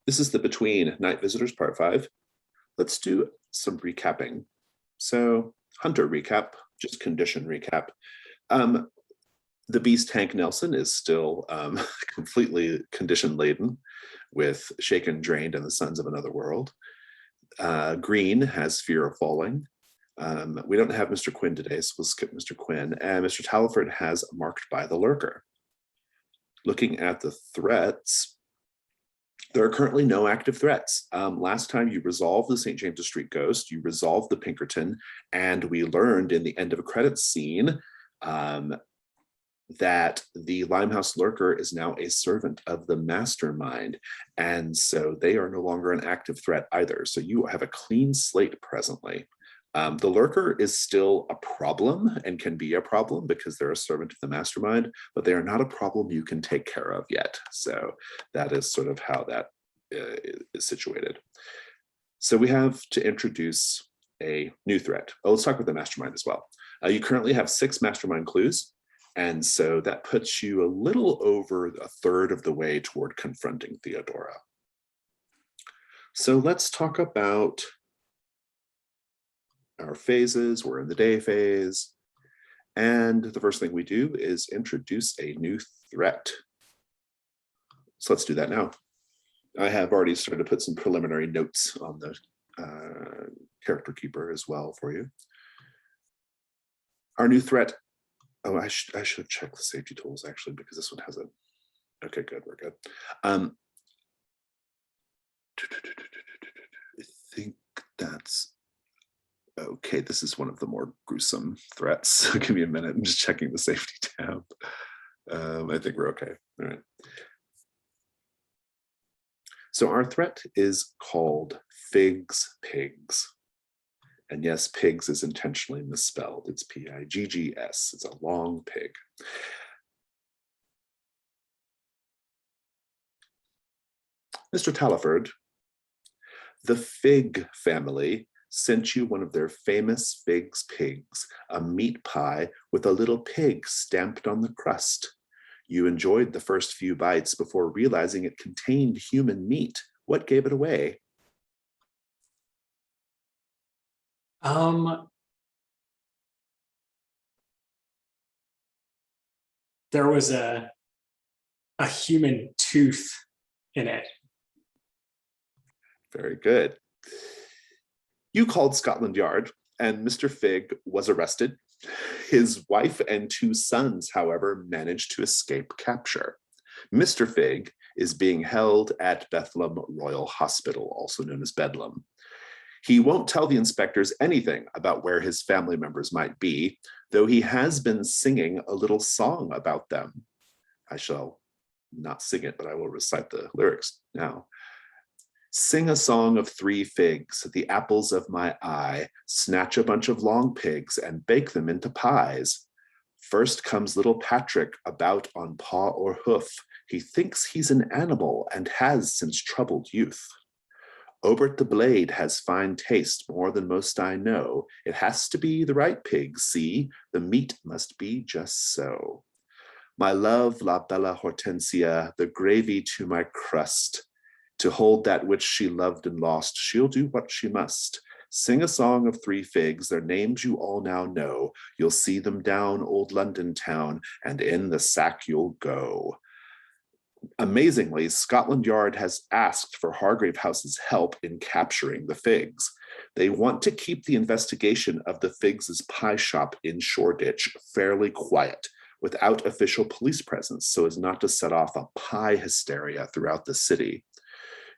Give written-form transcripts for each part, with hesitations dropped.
This is the Between Night Visitors Part 5. Let's do some recapping. So, Hunter recap, just condition recap. The Beast Hank Nelson is still completely condition laden with Shaken, Drained, and the Sons of Another World. Green has Fear of Falling. We don't have Mr. Quinn today, so we'll skip Mr. Quinn. And Mr. Taliford has Marked by the Lurker. Looking at the threats, there are currently no active threats. Last time you resolved the St. James's Street ghost, you resolved the Pinkerton, and we learned in the end of a credits scene that the Limehouse Lurker is now a servant of the mastermind, and so they are no longer an active threat either. So you have a clean slate presently. The Lurker is still a problem and can be a problem because they're a servant of the mastermind, but they are not a problem you can take care of yet. So that is sort of how that is situated. So we have to introduce a new threat. Oh, let's talk about the mastermind as well. You currently have 6 mastermind clues. And so that puts you a little over a third of the way toward confronting Theodora. So let's talk about our phases. We're in the day phase. And the first thing we do is introduce a new threat. So let's do that now. I have already started to put some preliminary notes on the character keeper as well for you. Our new threat. Oh, I should have checked the safety tools actually, because this one has a, okay, good, we're good. I think that's, okay, this is one of the more gruesome threats. So give me a minute, I'm just checking the safety tab. I think we're okay, all right. So our threat is called Figs Pigs. And yes, pigs is intentionally misspelled. It's P-I-G-G-S. It's a long pig. Mr. Taliford, the Fig family sent you one of their famous Figs pigs, a meat pie with a little pig stamped on the crust. You enjoyed the first few bites before realizing it contained human meat. What gave it away? There was a human tooth in it. Very good. You called Scotland Yard, and Mr. Fig was arrested. His wife and 2 sons, however, managed to escape capture. Mr. Fig is being held at Bethlehem Royal Hospital, also known as Bedlam. He won't tell the inspectors anything about where his family members might be, though he has been singing a little song about them. I shall not sing it, but I will recite the lyrics now. Sing a song of 3 figs, the apples of my eye, snatch a bunch of long pigs and bake them into pies. First comes little Patrick about on paw or hoof. He thinks he's an animal and has since troubled youth. Obert the Blade has fine taste, more than most I know. It has to be the right pig, see? The meat must be just so. My love, la bella Hortensia, the gravy to my crust. To hold that which she loved and lost, she'll do what she must. Sing a song of 3 figs, their names you all now know. You'll see them down old London town, and in the sack you'll go. Amazingly, Scotland Yard has asked for Hargrave House's help in capturing the Figs. They want to keep the investigation of the Figs' pie shop in Shoreditch fairly quiet, without official police presence, so as not to set off a pie hysteria throughout the city.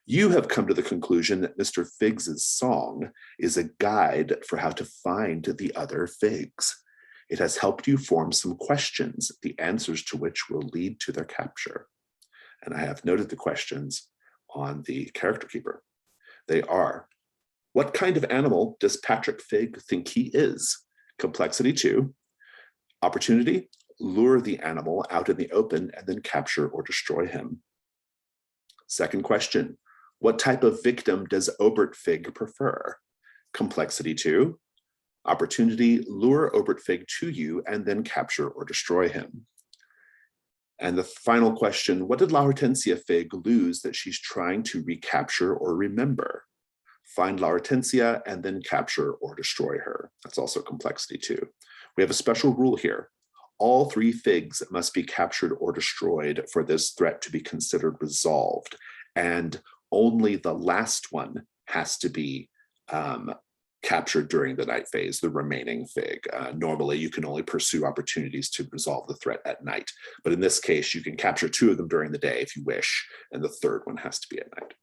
You have come to the conclusion that Mr. Figs' song is a guide for how to find the other Figs. It has helped you form some questions, the answers to which will lead to their capture. And I have noted the questions on the character keeper. They are, what kind of animal does Patrick Fig think he is? Complexity 2. Opportunity, lure the animal out in the open and then capture or destroy him. Second question, what type of victim does Obert Fig prefer? Complexity 2. Opportunity, lure Obert Fig to you and then capture or destroy him. And the final question, what did La Hortensia Fig lose that she's trying to recapture or remember? Find La Hortensia and then capture or destroy her. That's also complexity too. We have a special rule here. All 3 figs must be captured or destroyed for this threat to be considered resolved. And only the last one has to be captured during the night phase, the remaining fig. Normally, you can only pursue opportunities to resolve the threat at night. But in this case, you can capture 2 of them during the day if you wish, and the 3rd one has to be at night.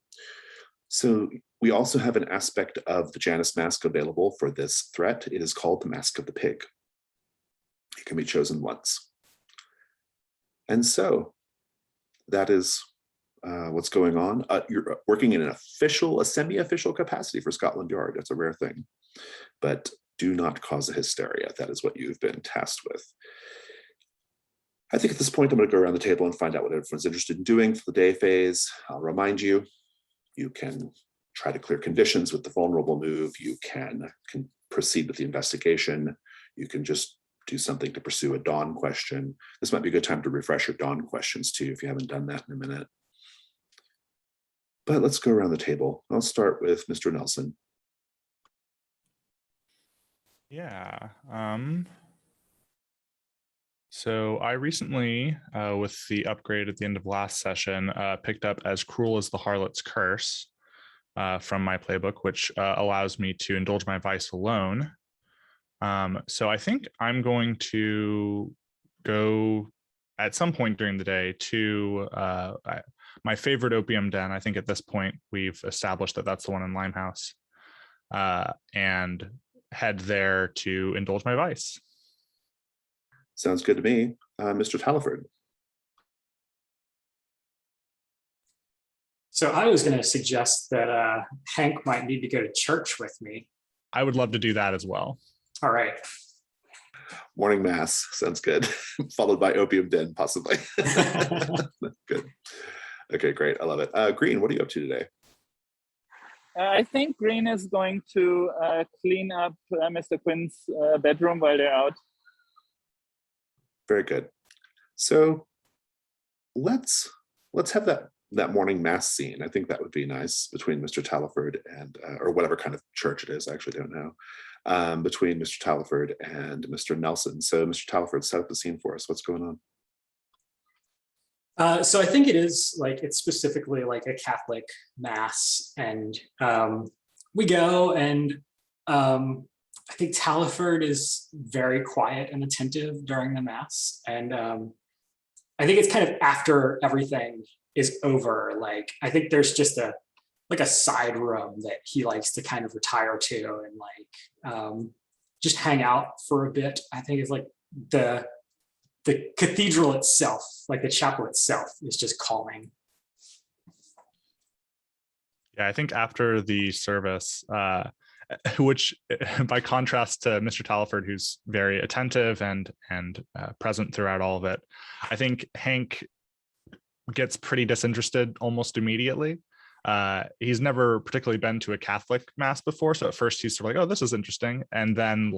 So we also have an aspect of the Janus mask available for this threat. It is called the Mask of the Pig. It can be chosen once. And so that is what's going on. You're working in a semi-official capacity for Scotland Yard. That's a rare thing. But do not cause a hysteria. That is what you've been tasked with. I think at this point, I'm going to go around the table and find out what everyone's interested in doing for the day phase. I'll remind you, you can try to clear conditions with the vulnerable move. You can proceed with the investigation. You can just do something to pursue a dawn question. This might be a good time to refresh your dawn questions too, if you haven't done that in a minute. But let's go around the table. I'll start with Mr. Nelson. Yeah. So I recently, with the upgrade at the end of last session, picked up As Cruel as the Harlot's Curse from my playbook, which allows me to indulge my vice alone. So I think I'm going to go at some point during the day to my favorite opium den. I think at this point we've established that that's the one in Limehouse, and head there to indulge my vice. Sounds good to me. Mr. Taliford. So I was going to suggest that Hank might need to go to church with me. I would love to do that as well. All right. Morning mass sounds good. Followed by opium den, possibly. Good. Okay, great. I love it. Green, what are you up to today? I think Green is going to clean up Mr. Quinn's bedroom while they're out. Very good. So let's have that morning mass scene. I think that would be nice between Mr. Taliford and or whatever kind of church it is. I actually don't know. Between Mr. Taliford and Mr. Nelson. So Mr. Taliford, set up the scene for us. What's going on? So I think it's specifically like a Catholic mass, and we go, and I think Taliford is very quiet and attentive during the mass, and I think it's kind of after everything is over. Like I think there's just a side room that he likes to kind of retire to and just hang out for a bit. I think it's like the cathedral itself, like the chapel itself, is just calming. Yeah, I think after the service, which by contrast to Mr. Taliford, who's very attentive and present throughout all of it, I think Hank gets pretty disinterested almost immediately. He's never particularly been to a Catholic mass before, so at first he's sort of like, oh, this is interesting, and then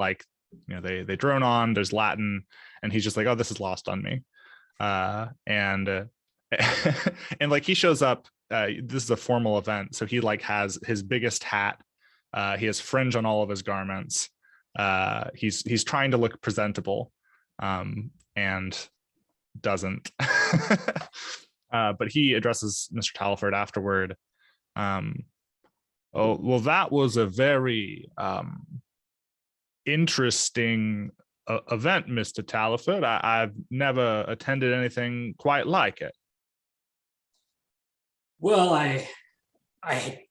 they drone on, there's Latin, and he's just like, oh, this is lost on me. And like he shows up, this is a formal event, so he has his biggest hat, he has fringe on all of his garments, he's trying to look presentable, and doesn't. But he addresses Mr. Taliford afterward. Oh, well, that was a very interesting event, Mr. Taliford. I've never attended anything quite like it. Well, I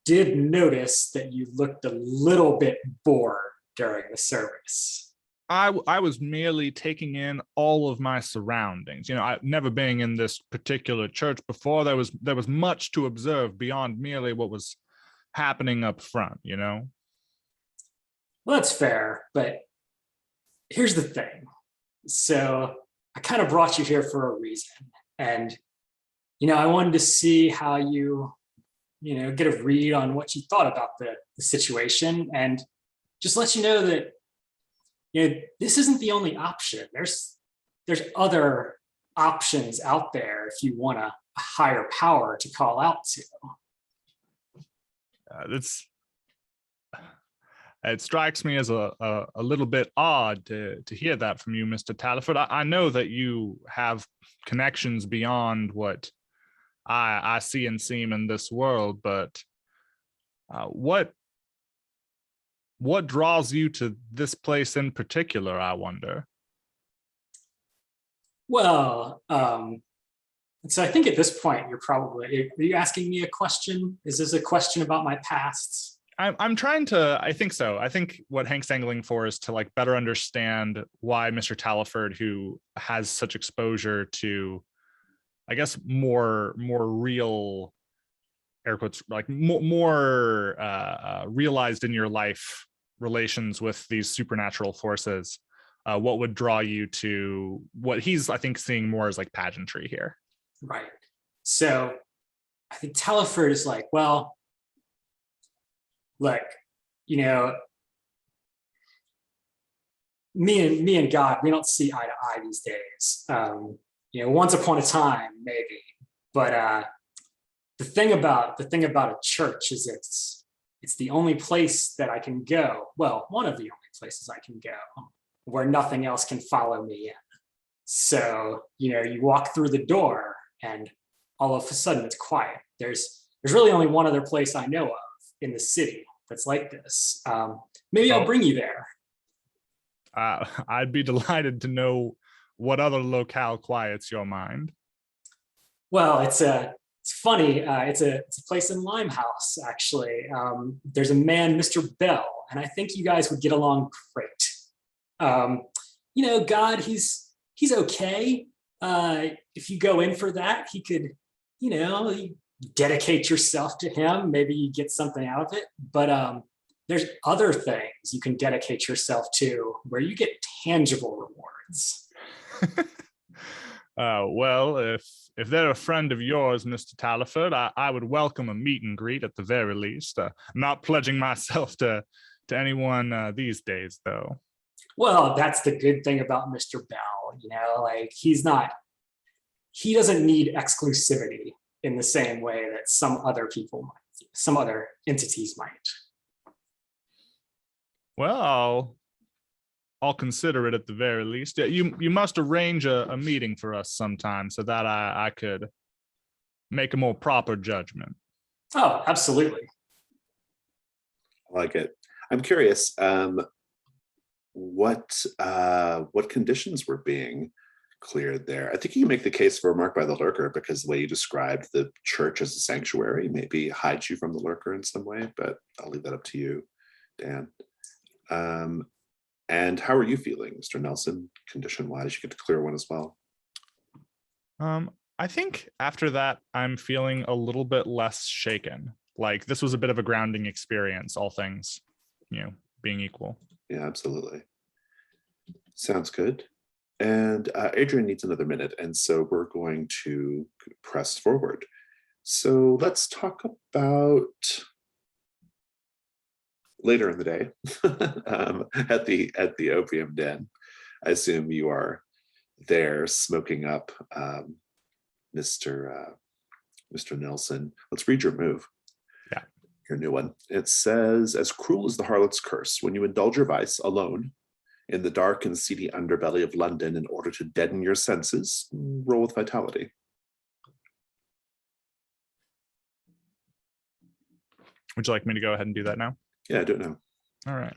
did notice that you looked a little bit bored during the service. I was merely taking in all of my surroundings. I've never been in this particular church before. There was much to observe beyond merely what was happening up front, Well, that's fair, but here's the thing. So I kind of brought you here for a reason. And, I wanted to see how you get a read on what you thought about the situation, and just let you know that this isn't the only option. There's other options out there if you want a higher power to call out to. It strikes me as a little bit odd to hear that from you, Mr. Taliford. I know that you have connections beyond what I see and seem in this world, but what draws you to this place in particular, I wonder? Well, so I think at this point are you asking me a question? Is this a question about my past? I'm trying to, I think so. I think what Hank's angling for is to like better understand why Mr. Taliford, who has such exposure to, I guess, more real, air quotes, like more realized in your life relations with these supernatural forces, what would draw you to what he's, I think, seeing more as like pageantry here. Right. So I think Taliford is like, well, look, you know, me and God, we don't see eye to eye these days. You know, once upon a time, maybe, but the thing about a church is it's the only place that I can go. Well, one of the only places I can go where nothing else can follow me in. So, you know, you walk through the door and all of a sudden it's quiet. There's really only one other place I know of in the city that's like this. Maybe I'll bring you there. I'd be delighted to know what other locale quiets your mind. Well, it's funny. It's a place in Limehouse, actually. There's a man, Mr. Bell, and I think you guys would get along great. You know, God, he's okay. If you go in for that, he could, you know, dedicate yourself to him. Maybe you get something out of it. But there's other things you can dedicate yourself to where you get tangible rewards. Well, if they're a friend of yours, Mr. Taliford, I would welcome a meet and greet at the very least. Not pledging myself to anyone these days, though. Well, that's the good thing about Mr. Bell. You know, like he doesn't need exclusivity in the same way that some other people might, some other entities might. Well, I'll consider it at the very least. You must arrange a meeting for us sometime so that I could make a more proper judgment. Oh, absolutely. I like it. I'm curious, what conditions were being cleared there? I think you can make the case for a mark by the lurker because the way you described the church as a sanctuary maybe hides you from the lurker in some way, but I'll leave that up to you, Dan. And how are you feeling, Mr. Nelson, condition-wise? You get to clear one as well. I think after that, I'm feeling a little bit less shaken. Like this was a bit of a grounding experience, all things, you know, being equal. Yeah, absolutely. Sounds good. And Adrian needs another minute, and so we're going to press forward. So let's talk about later in the day at the opium den. I assume you are there smoking up Mr. Nelson. Let's read your move. Yeah. Your new one. It says, as cruel as the harlot's curse, when you indulge your vice alone in the dark and seedy underbelly of London in order to deaden your senses, roll with vitality. Would you like me to go ahead and do that now? Yeah, I don't know. All right.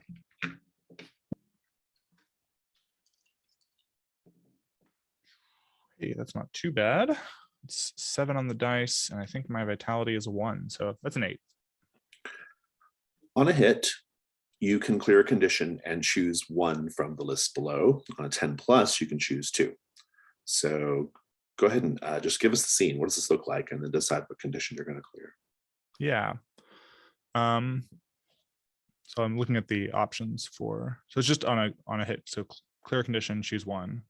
Hey, that's not too bad. It's 7 on the dice, and I think my vitality is 1, so that's an 8. On a hit, you can clear a condition and choose 1 from the list below. On a 10 plus, you can choose 2. So go ahead and just give us the scene. What does this look like? And then decide what condition you're going to clear. Yeah. So I'm looking at the options for, so it's just on a hit. So clear condition, choose 1.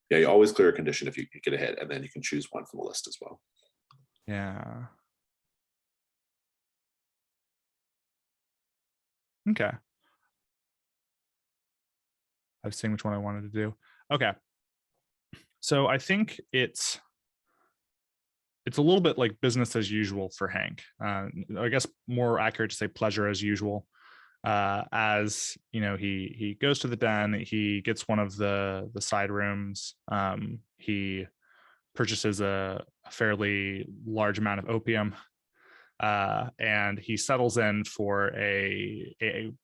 Yeah, you always clear a condition if you get a hit, and then you can choose 1 from the list as well. Yeah. Okay. I was seeing which one I wanted to do. Okay. So I think it's a little bit like business as usual for Hank. I guess more accurate to say pleasure as usual. As you know, he goes to the den, he gets one of the side rooms, he purchases a fairly large amount of opium, and he settles in for he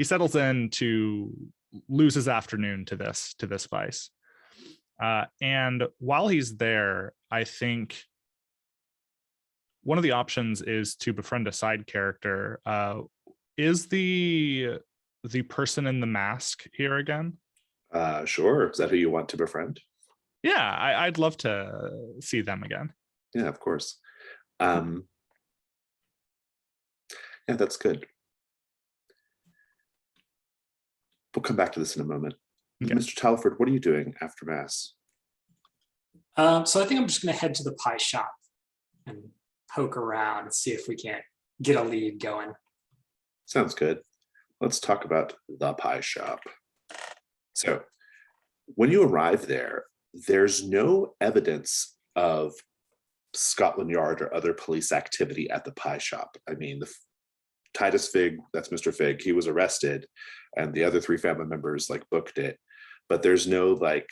settles in to lose his afternoon to this vice. And while he's there, I think one of the options is to befriend a side character. Is the person in the mask here again? Sure. Is that who you want to befriend? Yeah, I'd love to see them again. Yeah, of course. Yeah, that's good. We'll come back to this in a moment. Okay. Mr. Talford, what are you doing after Mass? So I think I'm just going to head to the pie shop and poke around and see if we can't get a lead going. Sounds good. Let's talk about the pie shop. So when you arrive there, there's no evidence of Scotland Yard or other police activity at the pie shop. I mean, Titus Fig, that's Mr. Fig, he was arrested, and the other 3 family members like booked it, but there's no like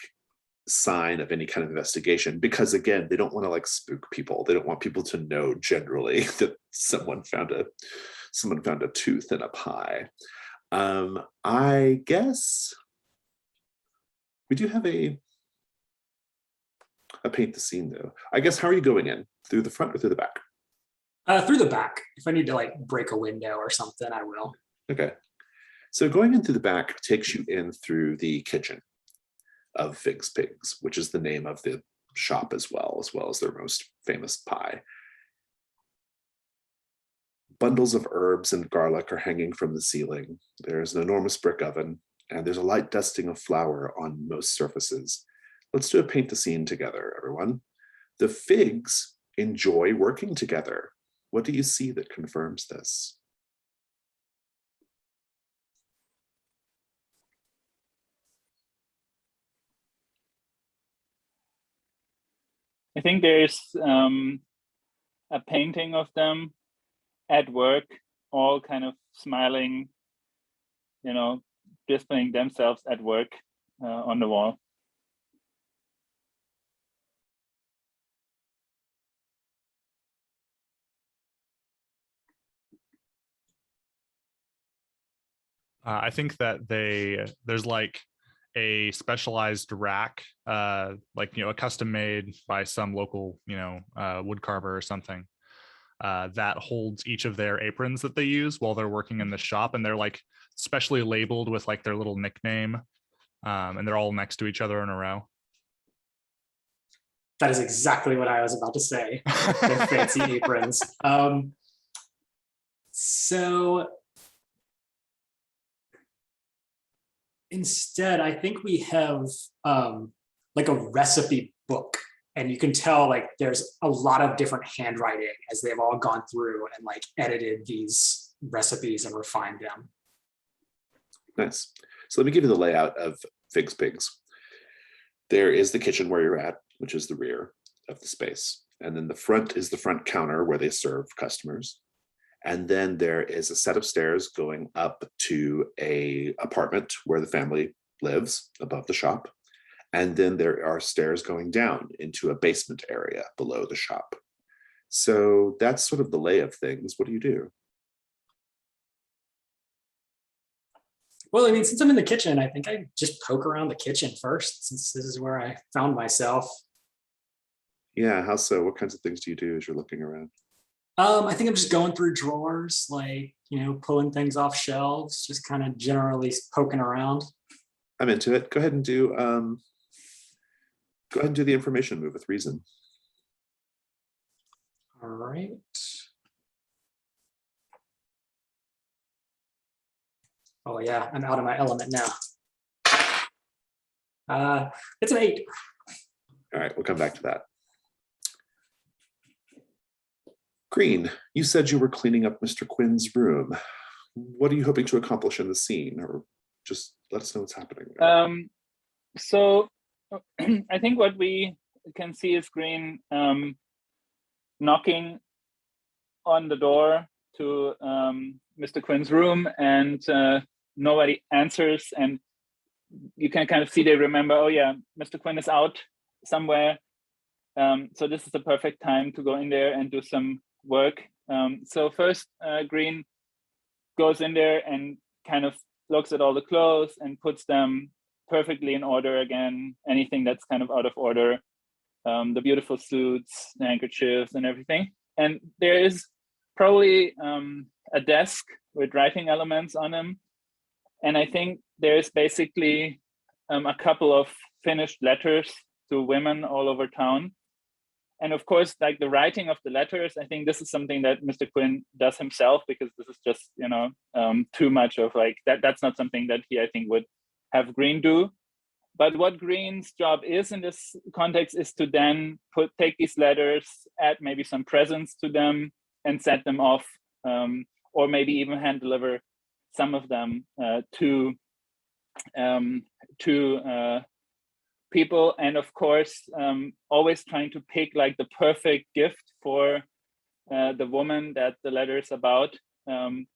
sign of any kind of investigation, because again, they don't want to like spook people. They don't want people to know generally that someone found a tooth in a pie. I guess we do have a paint the scene though. I guess, how are you going in? Through the front or through the back? Through the back. If I need to like break a window or something, I will. Okay. So going in through the back takes you in through the kitchen of Fig's Pigs, which is the name of the shop as well as their most famous pie. Bundles of herbs and garlic are hanging from the ceiling. There's an enormous brick oven, and there's a light dusting of flour on most surfaces. Let's do a paint the scene together, everyone. The Figs enjoy working together. What do you see that confirms this? I think there's a painting of them at work, all kind of smiling, displaying themselves at work on the wall. I think that there's like a specialized rack, like, a custom made by some local, wood carver or something, that holds each of their aprons that they use while they're working in the shop. And they're like specially labeled with like their little nickname. And they're all next to each other in a row. That is exactly what I was about to say. Their fancy aprons. So instead, I think we have like a recipe book, and you can tell like there's a lot of different handwriting as they've all gone through and like edited these recipes and refined them. Nice. So let me give you the layout of Fig's Pigs. There is the kitchen where you're at, which is the rear of the space. And then the front is the front counter where they serve customers. And then there is a set of stairs going up to an apartment where the family lives above the shop. And then there are stairs going down into a basement area below the shop. So that's sort of the lay of things. What do you do? Well, I mean, since I'm in the kitchen, I think I just poke around the kitchen first, since this is where I found myself. Yeah, how so? What kinds of things do you do as you're looking around? I think I'm just going through drawers, like, pulling things off shelves, just kind of generally poking around. I'm into it. Go ahead and do the information move with reason. All right. Oh yeah, I'm out of my element now. It's an 8. All right, we'll come back to that. Green, you said you were cleaning up Mr. Quinn's room. What are you hoping to accomplish in the scene, or just let us know what's happening? So I think what we can see is Green knocking on the door to Mr. Quinn's room, and nobody answers, and you can kind of see they remember, oh yeah, Mr. Quinn is out somewhere, so this is the perfect time to go in there and do some work. So first Green goes in there and kind of looks at all the clothes and puts them perfectly in order again, anything that's kind of out of order, the beautiful suits, the handkerchiefs and everything. And there is probably a desk with writing elements on them. And I think there's basically a couple of finished letters to women all over town. And of course, like the writing of the letters, I think this is something that Mr. Quinn does himself, because this is just, you know, too much of like that. That's not something that he, I think, would have Green do. But what Green's job is in this context is to then take these letters, add maybe some presents to them, and set them off, or maybe even hand deliver some of them to people. And of course, always trying to pick like the perfect gift for the woman that the letter is about, and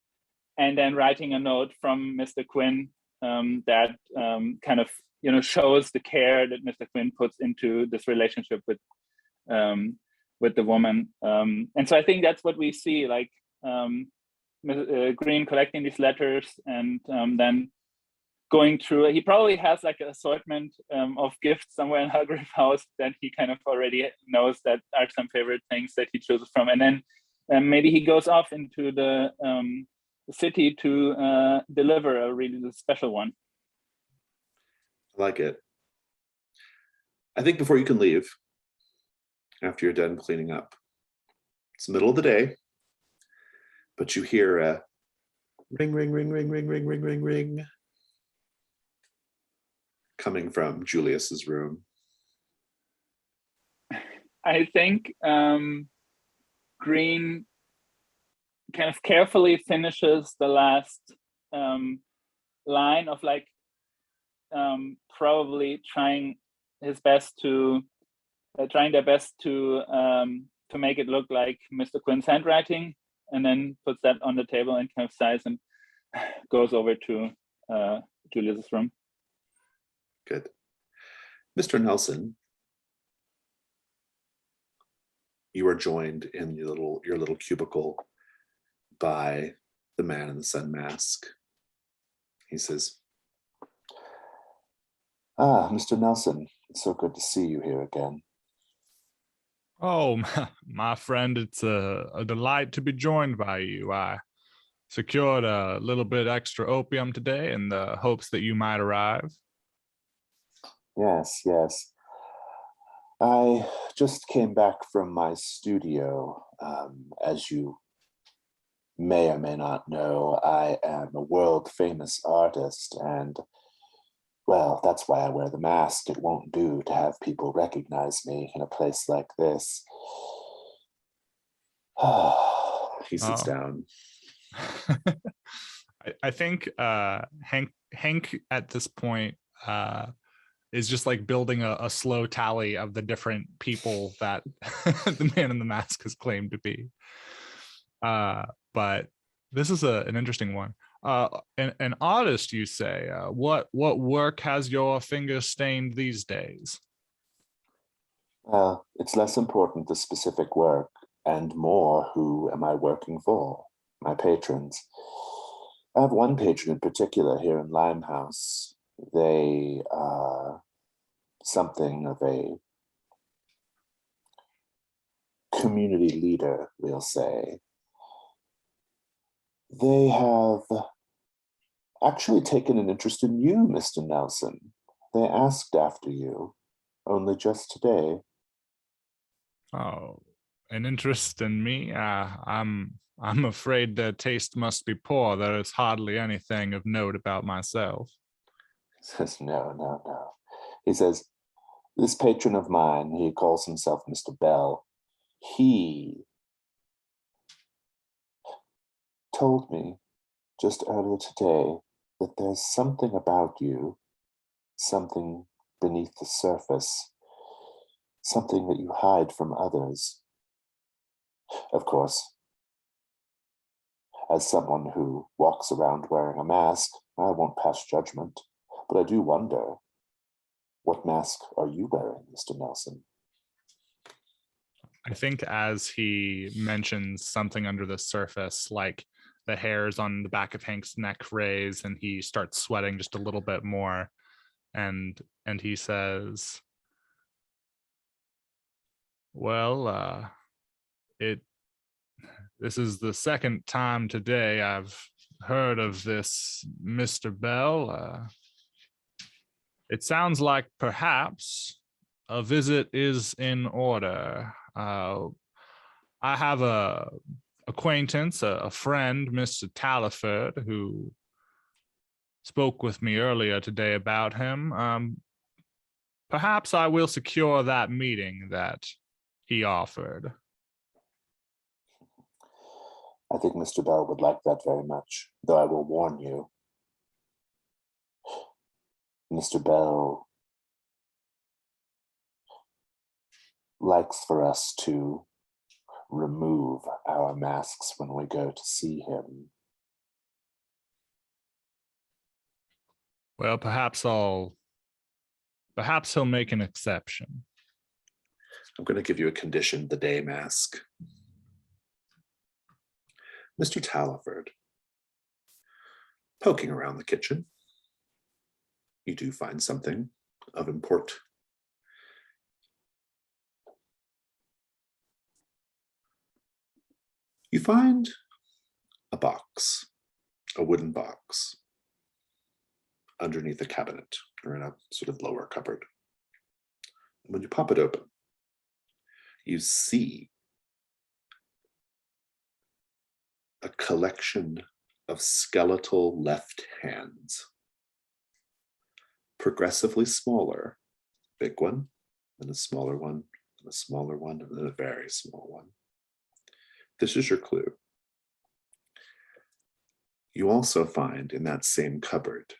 then writing a note from Mr. Quinn that kind of, you know, shows the care that Mr. Quinn puts into this relationship with the woman. And so I think that's what we see, like Green collecting these letters and then going through. He probably has like an assortment of gifts somewhere in Hargrave House that he kind of already knows that are some favorite things that he chooses from. And then maybe he goes off into the city to deliver a really special one. I like it. I think before you can leave, after you're done cleaning up, it's the middle of the day, but you hear a ring, ring, ring, ring, ring, ring, ring, ring, ring, coming from Julius's room. I think Green kind of carefully finishes the last line of like probably trying their best to make it look like Mr. Quinn's handwriting, and then puts that on the table and kind of sighs and goes over to Julius's room. Good. Mr. Nelson, you are joined in your little cubicle by the man in the sun mask. He says, "Ah, Mr. Nelson, it's so good to see you here again." Oh, my friend, it's a delight to be joined by you. I secured a little bit extra opium today in the hopes that you might arrive. Yes, yes. I just came back from my studio. As you may or may not know, I am a world-famous artist, and, well, that's why I wear the mask. It won't do to have people recognize me in a place like this. he sits down. I think Hank at this point is just like building a slow tally of the different people that the man in the mask has claimed to be. But this is an interesting one. An artist, you say? What work has your fingers stained these days? It's less important the specific work, and more who am I working for, my patrons. I have one patron in particular here in Limehouse. They are something of a community leader, we'll say. They have actually taken an interest in you, Mr. Nelson. They asked after you, only just today. Oh, an interest in me? I'm afraid their taste must be poor. There is hardly anything of note about myself. He says, no. He says, this patron of mine, he calls himself Mr. Bell, he told me just earlier today that there's something about you, something beneath the surface, something that you hide from others. Of course, as someone who walks around wearing a mask, I won't pass judgment, but I do wonder, what mask are you wearing, Mr. Nelson? I think as he mentions something under the surface, like the hairs on the back of Hank's neck raise and he starts sweating just a little bit more. And he says, well, this is the second time today I've heard of this Mr. Bell. It sounds like perhaps a visit is in order. I have a acquaintance, a friend, Mr. Taliford, who spoke with me earlier today about him. Perhaps I will secure that meeting that he offered. I think Mr. Bell would like that very much, though I will warn you. Mr. Bell likes for us to remove our masks when we go to see him. Well, perhaps he'll make an exception. I'm going to give you a condition, the day mask. Mr. Taliford, poking around the kitchen, you do find something of import. You find a box, a wooden box, underneath a cabinet or in a sort of lower cupboard. And when you pop it open, you see a collection of skeletal left hands, progressively smaller, big one, and a smaller one, and a smaller one, and then a very small one. This is your clue. You also find in that same cupboard,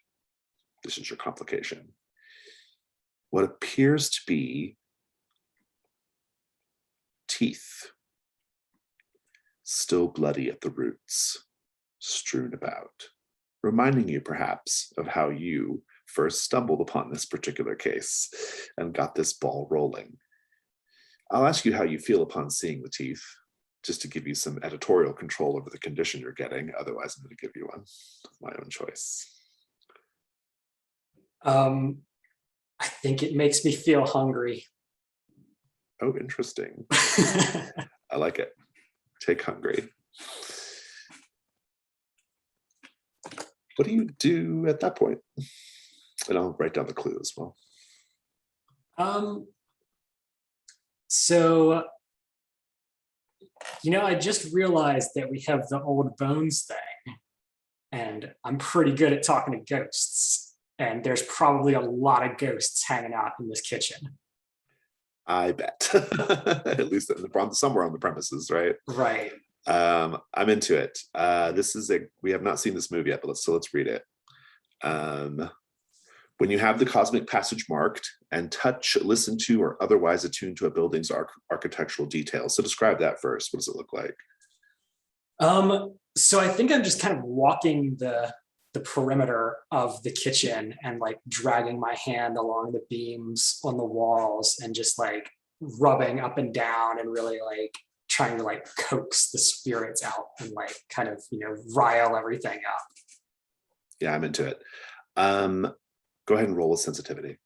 this is your complication, what appears to be teeth, still bloody at the roots, strewn about, reminding you perhaps of how you first stumbled upon this particular case and got this ball rolling. I'll ask you how you feel upon seeing the teeth, just to give you some editorial control over the condition you're getting. Otherwise, I'm going to give you one of my own choice. I think it makes me feel hungry. Oh, interesting. I like it. Take hungry. What do you do at that point? And I'll write down the clue as well. So, I just realized that we have the old bones thing, and I'm pretty good at talking to ghosts, and there's probably a lot of ghosts hanging out in this kitchen. I bet. At least somewhere on the premises, right? Right. I'm into it. We have not seen this movie yet, but let's read it. When you have the cosmic passage marked and touch, listen to, or otherwise attune to a building's architectural details. So describe that first. What does it look like? So I think I'm just kind of walking the perimeter of the kitchen and like dragging my hand along the beams on the walls and just like rubbing up and down and really like trying to like coax the spirits out and like kind of, rile everything up. Yeah, I'm into it. Go ahead and roll with sensitivity.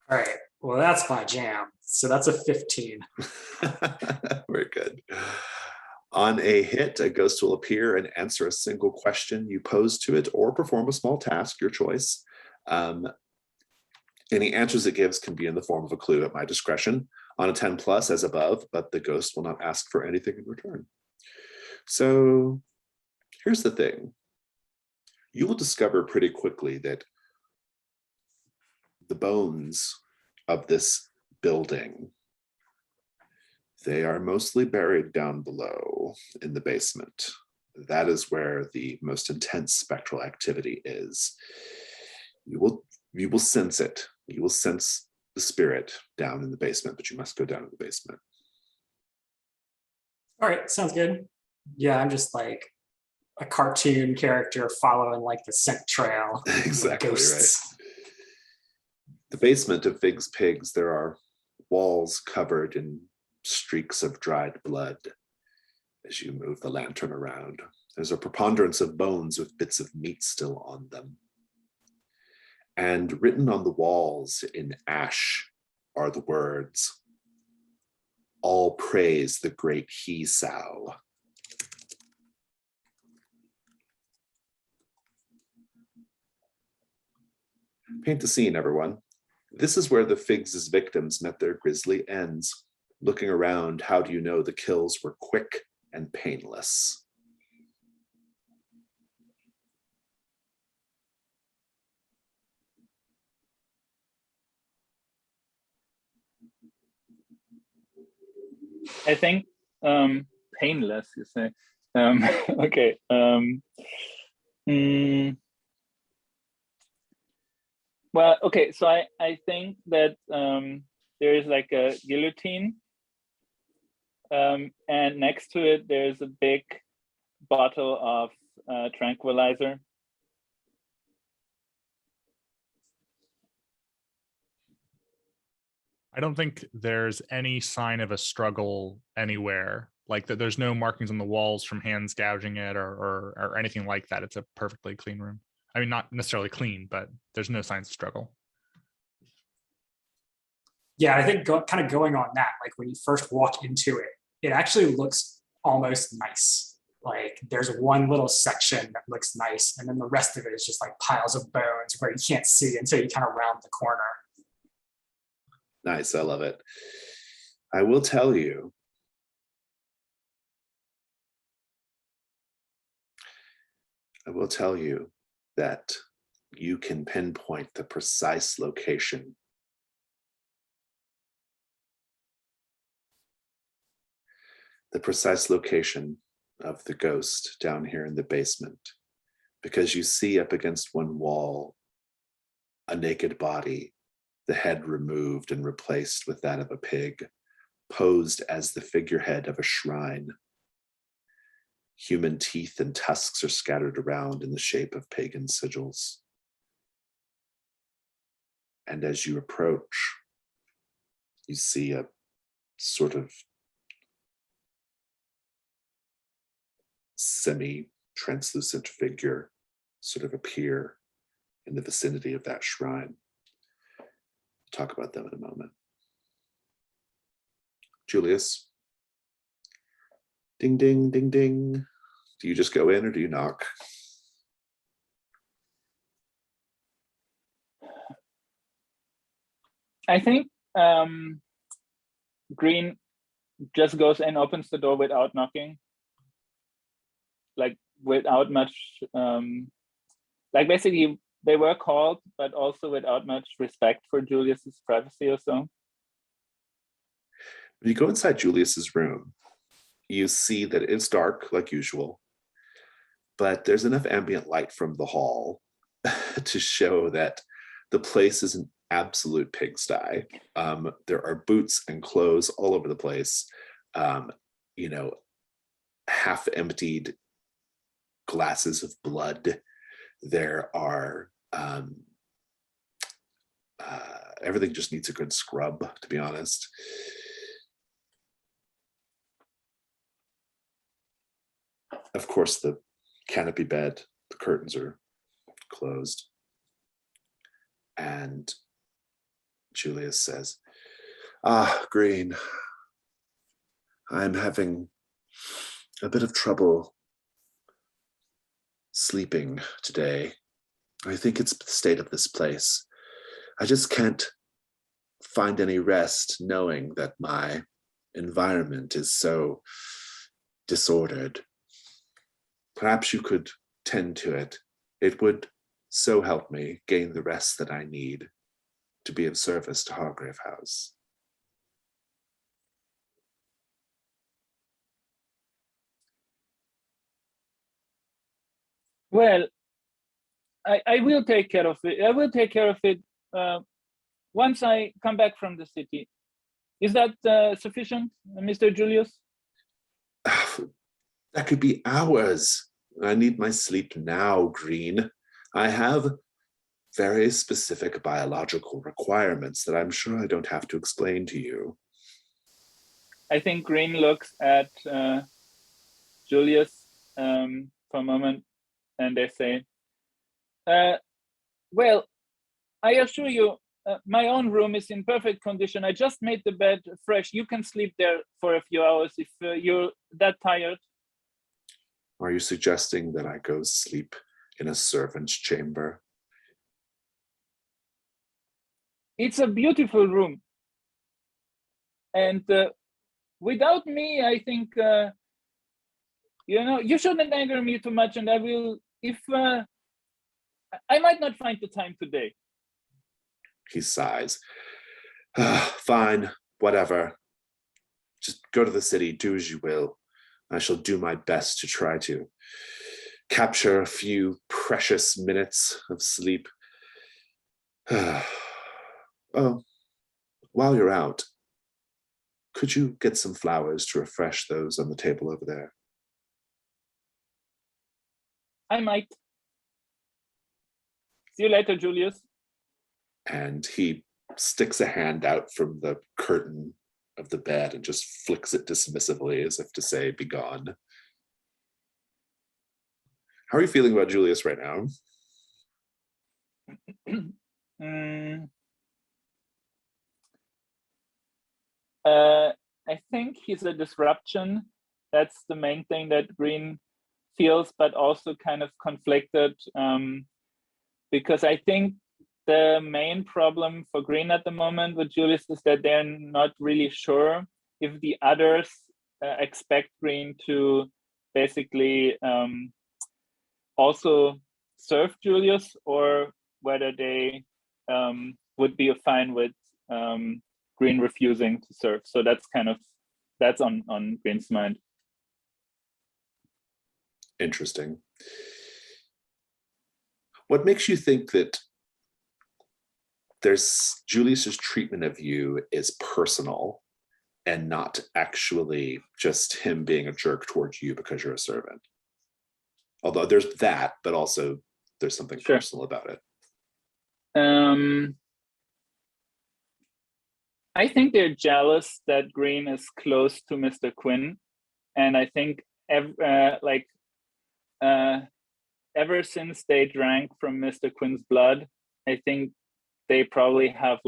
All right. Well, that's my jam. So that's a 15. Very good. On a hit, a ghost will appear and answer a single question you pose to it or perform a small task, your choice. Any answers it gives can be in the form of a clue at my discretion on a 10 plus as above, but the ghost will not ask for anything in return. So here's the thing. You will discover pretty quickly that the bones of this building, they are mostly buried down below in the basement. That is where the most intense spectral activity is. You will sense it. You will sense the spirit down in the basement, but you must go down to the basement. All right, sounds good. Yeah, I'm just like a cartoon character following like the scent trail. Exactly Ghosts. right. The basement of Fig's Pigs, there are walls covered in streaks of dried blood as you move the lantern around. There's a preponderance of bones with bits of meat still on them. And written on the walls in ash are the words, "All praise the great He-Sow." Paint the scene, everyone. This is where the Figs' victims met their grisly ends. Looking around, how do you know the kills were quick and painless? I think painless, you say. Okay. Well, okay, so I think that there is like a guillotine, and next to it there's a big bottle of tranquilizer. I don't think there's any sign of a struggle anywhere. Like that, there's no markings on the walls from hands gouging it or anything like that. It's a perfectly clean room. I mean, not necessarily clean, but there's no signs of struggle. Yeah, I think kind of going on that, like when you first walk into it, it actually looks almost nice. Like there's one little section that looks nice, and then the rest of it is just like piles of bones where you can't see until you kind of round the corner. Nice, I love it. I will tell you, that you can pinpoint the precise location. The precise location of the ghost down here in the basement, because you see up against one wall a naked body, the head removed and replaced with that of a pig, posed as the figurehead of a shrine. Human teeth and tusks are scattered around in the shape of pagan sigils. And as you approach, you see a sort of semi-translucent figure sort of appear in the vicinity of that shrine. Talk about them in a moment. Julius. Ding, ding, ding, ding. Do you just go in or do you knock? I think Green just goes in, opens the door without knocking, like without much, like basically they were called, but also without much respect for Julius's privacy or so. When you go inside Julius's room, you see that it's dark like usual, but there's enough ambient light from the hall to show that the place is an absolute pigsty. There are boots and clothes all over the place. Half emptied glasses of blood. There are everything just needs a good scrub, to be honest. Of course, the canopy bed, the curtains are closed. And Julius says, Green, I'm having a bit of trouble sleeping today. I think it's the state of this place. I just can't find any rest knowing that my environment is so disordered. Perhaps you could tend to it. It would so help me gain the rest that I need to be of service to Hargrave House. Well, I will take care of it. I will take care of it once I come back from the city. Is that sufficient, Mr. Julius? That could be hours. I need my sleep now, Green. I have very specific biological requirements that I'm sure I don't have to explain to you. I think Green looks at Julius for a moment, and they say, well, I assure you, my own room is in perfect condition. I just made the bed fresh. You can sleep there for a few hours if you're that tired. Are you suggesting that I go sleep in a servant's chamber? It's a beautiful room. And without me, I think, you shouldn't anger me too much, and I will, if I might not find the time today. He sighs. Fine, whatever. Just go to the city, do as you will. I shall do my best to try to capture a few precious minutes of sleep. Oh, while you're out, could you get some flowers to refresh those on the table over there? I might. See you later, Julius. And he sticks a hand out from the curtain of the bed and just flicks it dismissively as if to say, be gone. How are you feeling about Julius right now? I think he's a disruption. That's the main thing that Green feels, but also kind of conflicted, because I think the main problem for Green at the moment with Julius is that they're not really sure if the others expect Green to basically also serve Julius, or whether they would be fine with Green refusing to serve. So that's on Green's mind. Interesting. What makes you think that Julius's treatment of you is personal and not actually just him being a jerk towards you because you're a servant? Although there's that, but also there's something personal about it. I think they're jealous that Green is close to Mr. Quinn, and I think ever since they drank from Mr. Quinn's blood, I think they probably have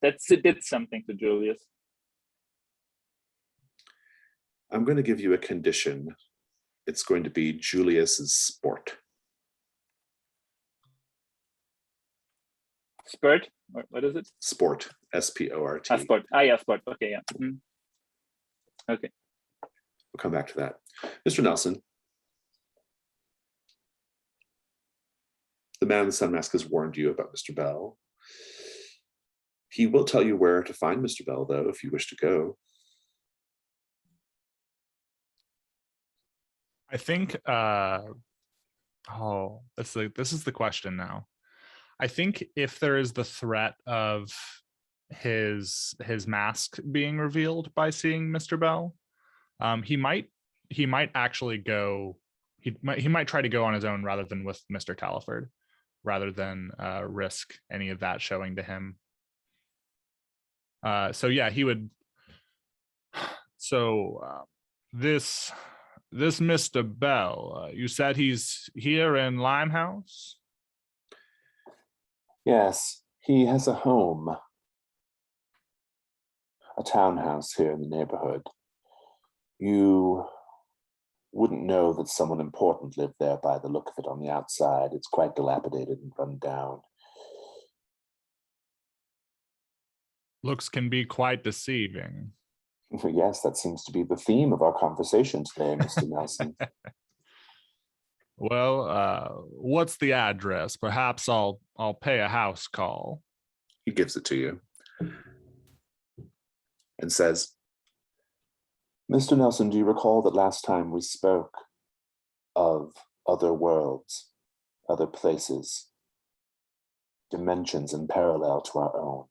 did something to Julius. I'm going to give you a condition. It's going to be Julius's sport. Sport? What is it? Sport. S-P-O-R-T. Sport. Yeah, sport. Okay, yeah. Okay. We'll come back to that. Mr. Nelson, the man in the sun mask has warned you about Mr. Bell. He will tell you where to find Mr. Bell, though, if you wish to go. I think, this is the question now. I think if there is the threat of his mask being revealed by seeing Mr. Bell, he might actually go. He might try to go on his own rather than with Mr. Taliford, rather than risk any of that showing to him. So yeah, he would. So this Mr. Bell, you said he's here in Limehouse? Yes, he has a home, a townhouse here in the neighborhood. You wouldn't know that someone important lived there by the look of it on the outside. It's quite dilapidated and run down. Looks can be quite deceiving. Yes, that seems to be the theme of our conversation today, Mr. Nelson. Well, what's the address? Perhaps I'll pay a house call. He gives it to you and says, Mr. Nelson, do you recall that last time we spoke of other worlds other places, dimensions in parallel to our own.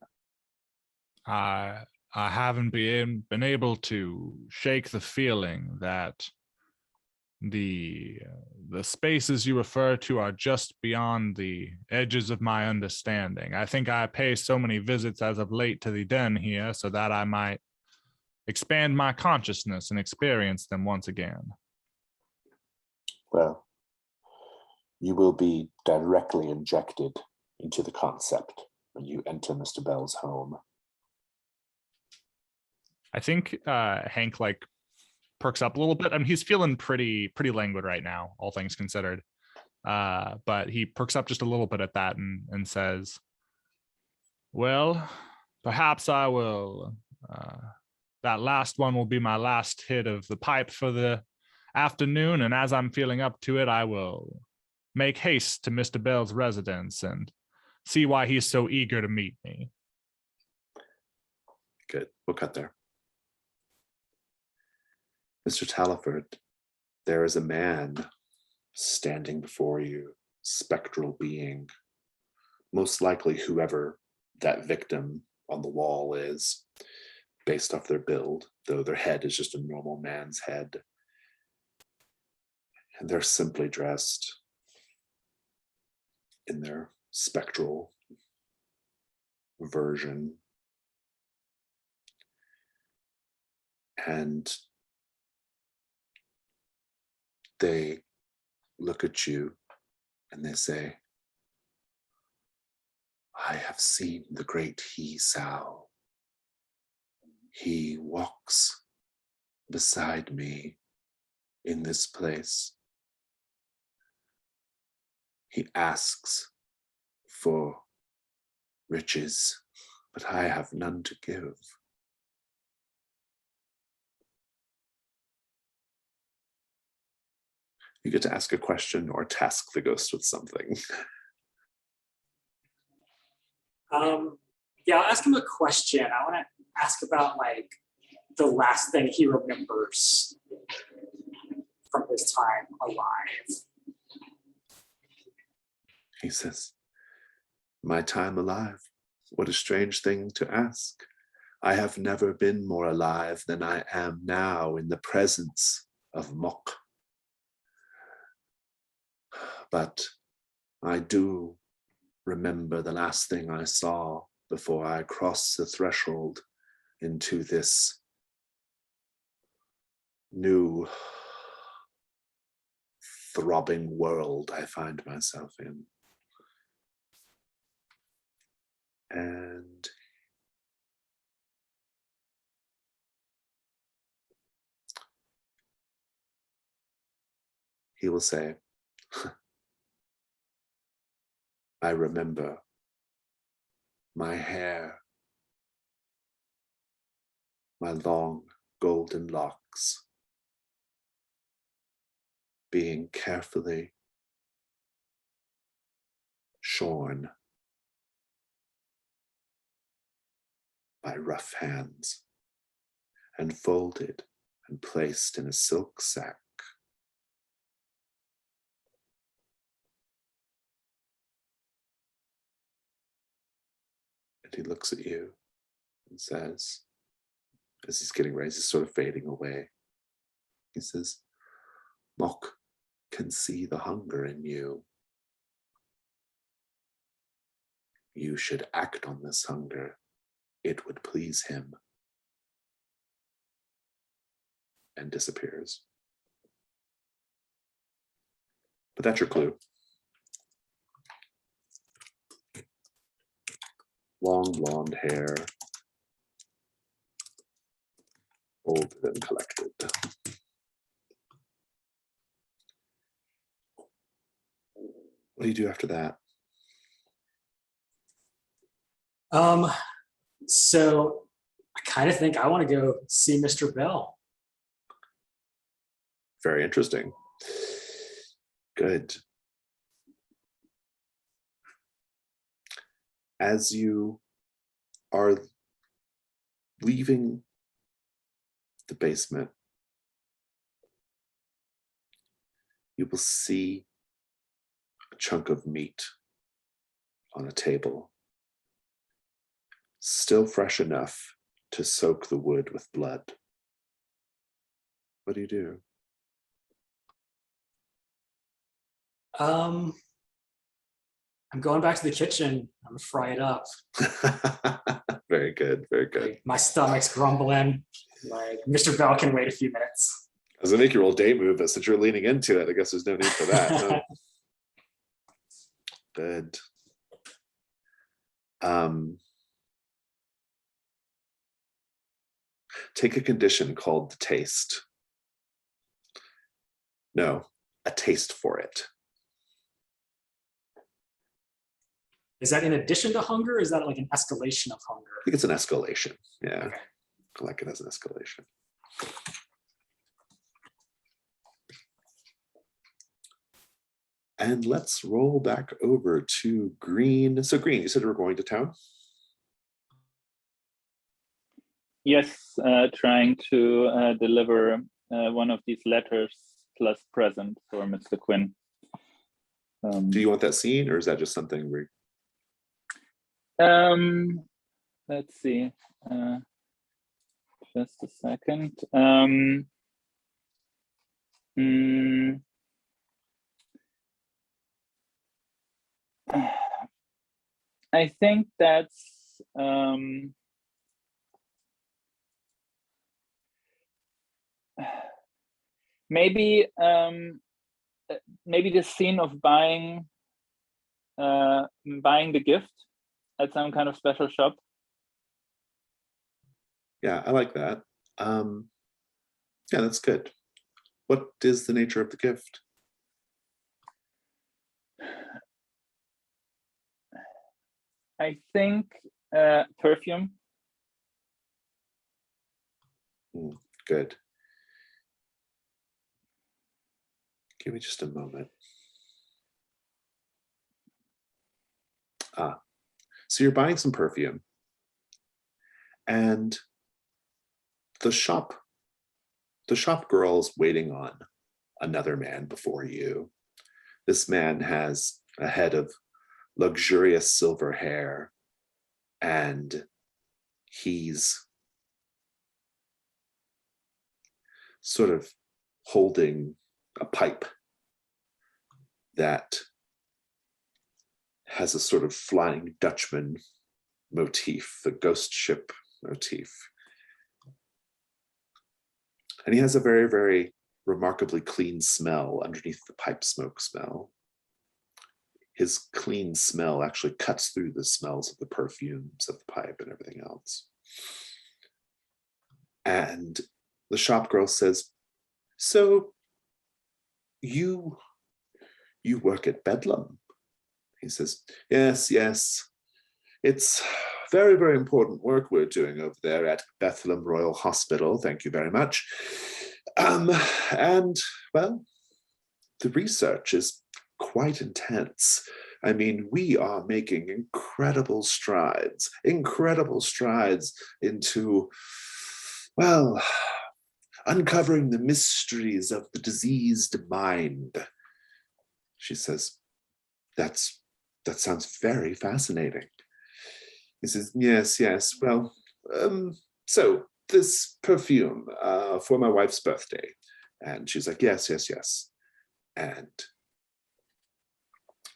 I haven't been able to shake the feeling that the spaces you refer to are just beyond the edges of my understanding. I think I pay so many visits as of late to the den here so that I might expand my consciousness and experience them once again. Well, you will be directly injected into the concept when you enter Mr. Bell's home. I think Hank perks up a little bit. I mean, he's feeling pretty languid right now, all things considered. But he perks up just a little bit at that and says, well, perhaps I will, that last one will be my last hit of the pipe for the afternoon. And as I'm feeling up to it, I will make haste to Mr. Bell's residence and see why he's so eager to meet me. Good. We'll cut there. Mr. Taliford, there is a man standing before you, spectral being, most likely whoever that victim on the wall is, based off their build, though their head is just a normal man's head. And they're simply dressed in their spectral version. And they look at you and they say, I have seen the great He Sao. He walks beside me in this place. He asks for riches, but I have none to give. You get to ask a question or task the ghost with something. Yeah, I'll ask him a question. I want to ask about the last thing he remembers from his time alive. He says, my time alive, what a strange thing to ask. I have never been more alive than I am now in the presence of Mok. But I do remember the last thing I saw before I crossed the threshold into this new throbbing world I find myself in. And he will say, I remember my hair, my long golden locks being carefully shorn by rough hands and folded and placed in a silk sack. And he looks at you and says, as he's getting ready, he's sort of fading away. He says, Mok can see the hunger in you. You should act on this hunger. It would please him. And disappears. But that's your clue. Long blonde hair, folded and collected. What do you do after that? So I kind of think I want to go see Mr. Bell. Very interesting. Good. As you are leaving the basement, you will see a chunk of meat on a table, still fresh enough to soak the wood with blood. What do you do? I'm going back to the kitchen. I'm gonna fry it up. Very good, very good. Like, my stomach's grumbling. Like, Mr. Bell can wait a few minutes. I was gonna make your old date move, but since you're leaning into it, I guess there's no need for that. Huh? Good. Take a condition called the taste. No, a taste for it. Is that in addition to hunger? Or is that like an escalation of hunger? I think it's an escalation. Yeah, Okay. I like it as an escalation. And let's roll back over to Green. So Green, you said you were going to town? Yes, trying to deliver one of these letters plus present for Mr. Quinn. Do you want that scene, or is that just something where... Let's see. Just a second. I think that's maybe the scene of buying the gift at some kind of special shop. Yeah, I like that. Yeah, that's good. What is the nature of the gift? I think perfume. Good. Give me just a moment. So you're buying some perfume, and the shop girl is waiting on another man before you. This man has a head of luxurious silver hair, and he's sort of holding a pipe that has a sort of Flying Dutchman motif, the ghost ship motif. And he has a very, very remarkably clean smell underneath the pipe smoke smell. His clean smell actually cuts through the smells of the perfumes of the pipe and everything else. And the shop girl says, "So you work at Bedlam?" He says, "Yes, yes. It's very, very important work we're doing over there at Bethlehem Royal Hospital. Thank you very much. And, well, the research is quite intense. I mean, we are making incredible strides into, well, uncovering the mysteries of the diseased mind." She says, that sounds very fascinating." He says, "Yes, yes. Well, so this perfume for my wife's birthday." And she's like, "Yes, yes, yes." And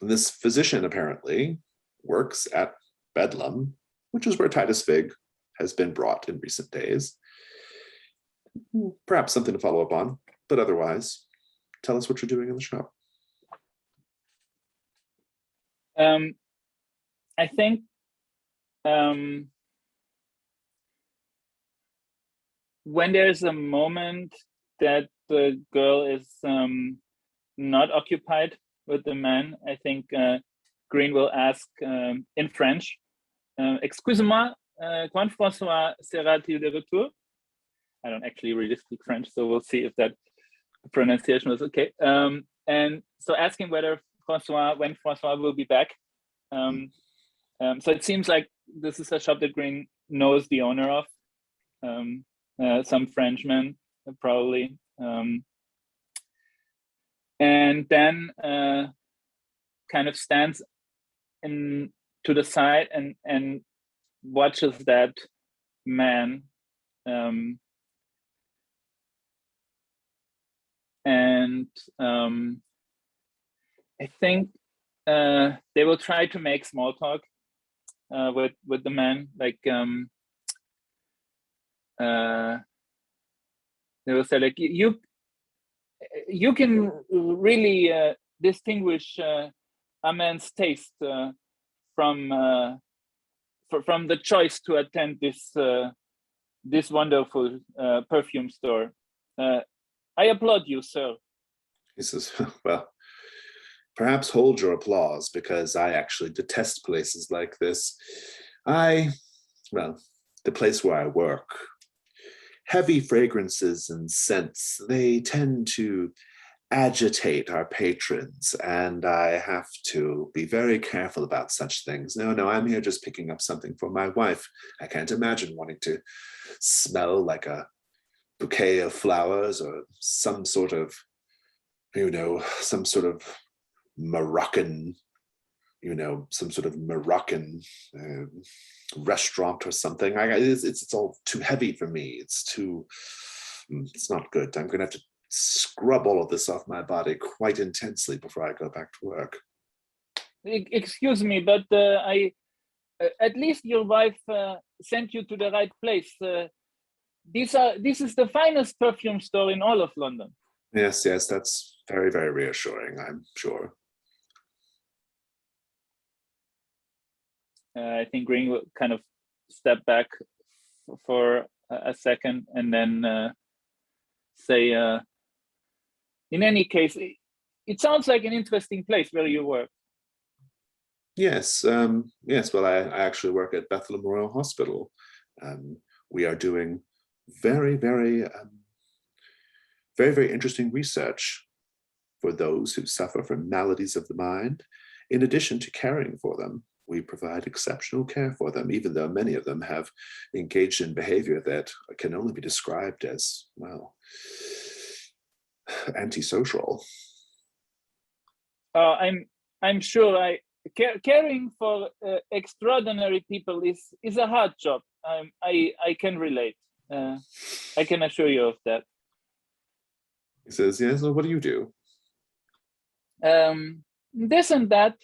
this physician apparently works at Bedlam, which is where Titus Fig has been brought in recent days. Perhaps something to follow up on, but otherwise, tell us what you're doing in the shop. I think when there's a moment that the girl is not occupied with the man, I think Green will ask in French, "Excusez-moi, quand François sera-t-il de retour?" I don't actually really speak French, so we'll see if that pronunciation was okay. And so asking when François will be back. So it seems like this is a shop that Green knows the owner of, some Frenchman probably. And then kind of stands in to the side and watches that man. I think they will try to make small talk with the man, like they will say like, you can really distinguish a man's taste from the choice to attend this wonderful perfume store. I applaud you, sir. He says, well, perhaps hold your applause, because I actually detest places like this. The place where I work, heavy fragrances and scents, they tend to agitate our patrons, and I have to be very careful about such things. No, I'm here just picking up something for my wife. I can't imagine wanting to smell like a bouquet of flowers or some sort of Moroccan, restaurant or something. It's all too heavy for me. It's not good. I'm gonna have to scrub all of this off my body quite intensely before I go back to work. Excuse me, but I at least your wife sent you to the right place. This is the finest perfume store in all of London. Yes, that's very, very reassuring, I'm sure. I think Green will kind of step back for a second and then say, in any case, it sounds like an interesting place where you work. Yes, well, I actually work at Bethlehem Royal Hospital. We are doing very, very, very, very interesting research for those who suffer from maladies of the mind. In addition to caring for them, we provide exceptional care for them, even though many of them have engaged in behavior that can only be described as, well, antisocial. I'm sure caring for extraordinary people is a hard job. I can relate. I can assure you of that. He says, yes, well, what do you do? This and that.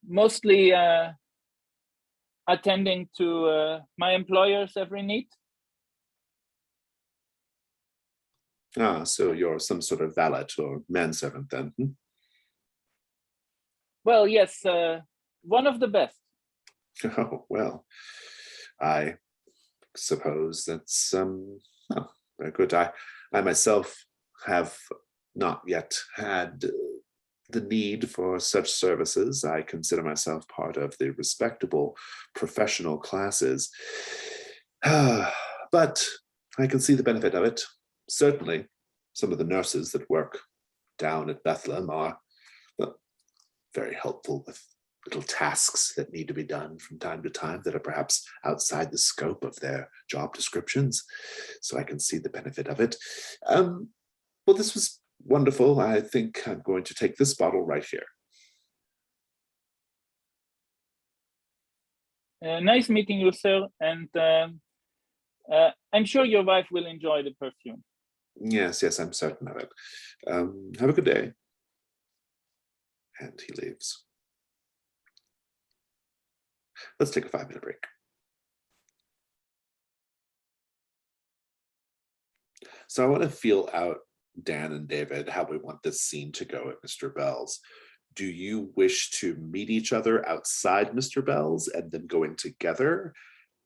Mostly attending to my employer's every need. So you're some sort of valet or manservant then? Well, yes, one of the best. Oh, well, I suppose that's very good. I myself have not yet had the need for such services. I consider myself part of the respectable professional classes, but I can see the benefit of it. Certainly, some of the nurses that work down at Bethlehem are very helpful with little tasks that need to be done from time to time that are perhaps outside the scope of their job descriptions. So I can see the benefit of it. Well, this was wonderful. I think I'm going to take this bottle right here. Nice meeting you, sir. And I'm sure your wife will enjoy the perfume. Yes, I'm certain of it. Have a good day. And he leaves. Let's take a 5-minute break. So I want to feel out, Dan and David, how we want this scene to go at Mr. Bell's. Do you wish to meet each other outside Mr. Bell's and then go in together?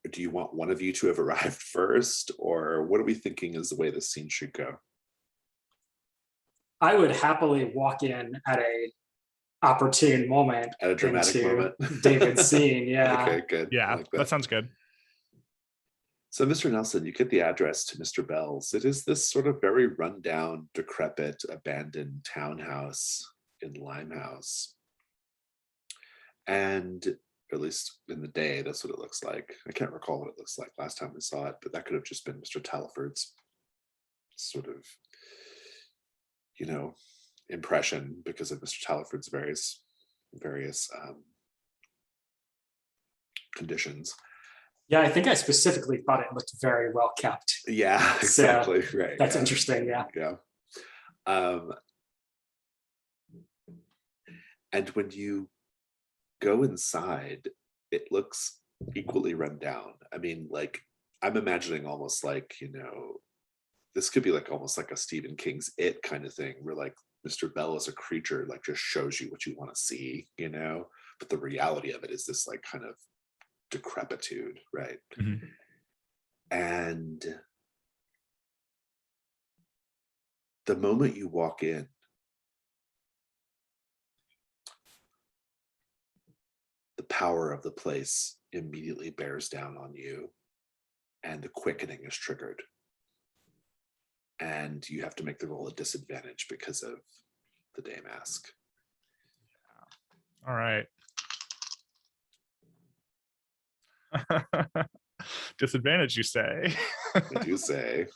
Or do you want one of you to have arrived first? Or what are we thinking is the way this scene should go? I would happily walk in at a opportune moment, at a dramatic moment. David's scene. Yeah. Okay, good. Yeah, like that sounds good. So, Mr. Nelson, you get the address to Mr. Bell's. It is this sort of very rundown, decrepit, abandoned townhouse in Limehouse. And at least in the day, that's what it looks like. I can't recall what it looks like last time we saw it, but that could have just been Mr. Taliford's sort of, impression because of Mr. Taliford's various conditions. Yeah, I think I specifically thought it looked very well kept. Yeah, exactly. Right. That's yeah. interesting. Yeah. Yeah. And when you go inside, it looks equally run down. I mean, like, I'm imagining almost like, this could be like almost like a Stephen King's It kind of thing, where like Mr. Bell as a creature like just shows you what you want to see, but the reality of it is this like kind of decrepitude, right? Mm-hmm. And the moment you walk in, the power of the place immediately bears down on you, and the quickening is triggered. And you have to make the roll a disadvantage because of the day mask. All right. Disadvantage, you say? I do say.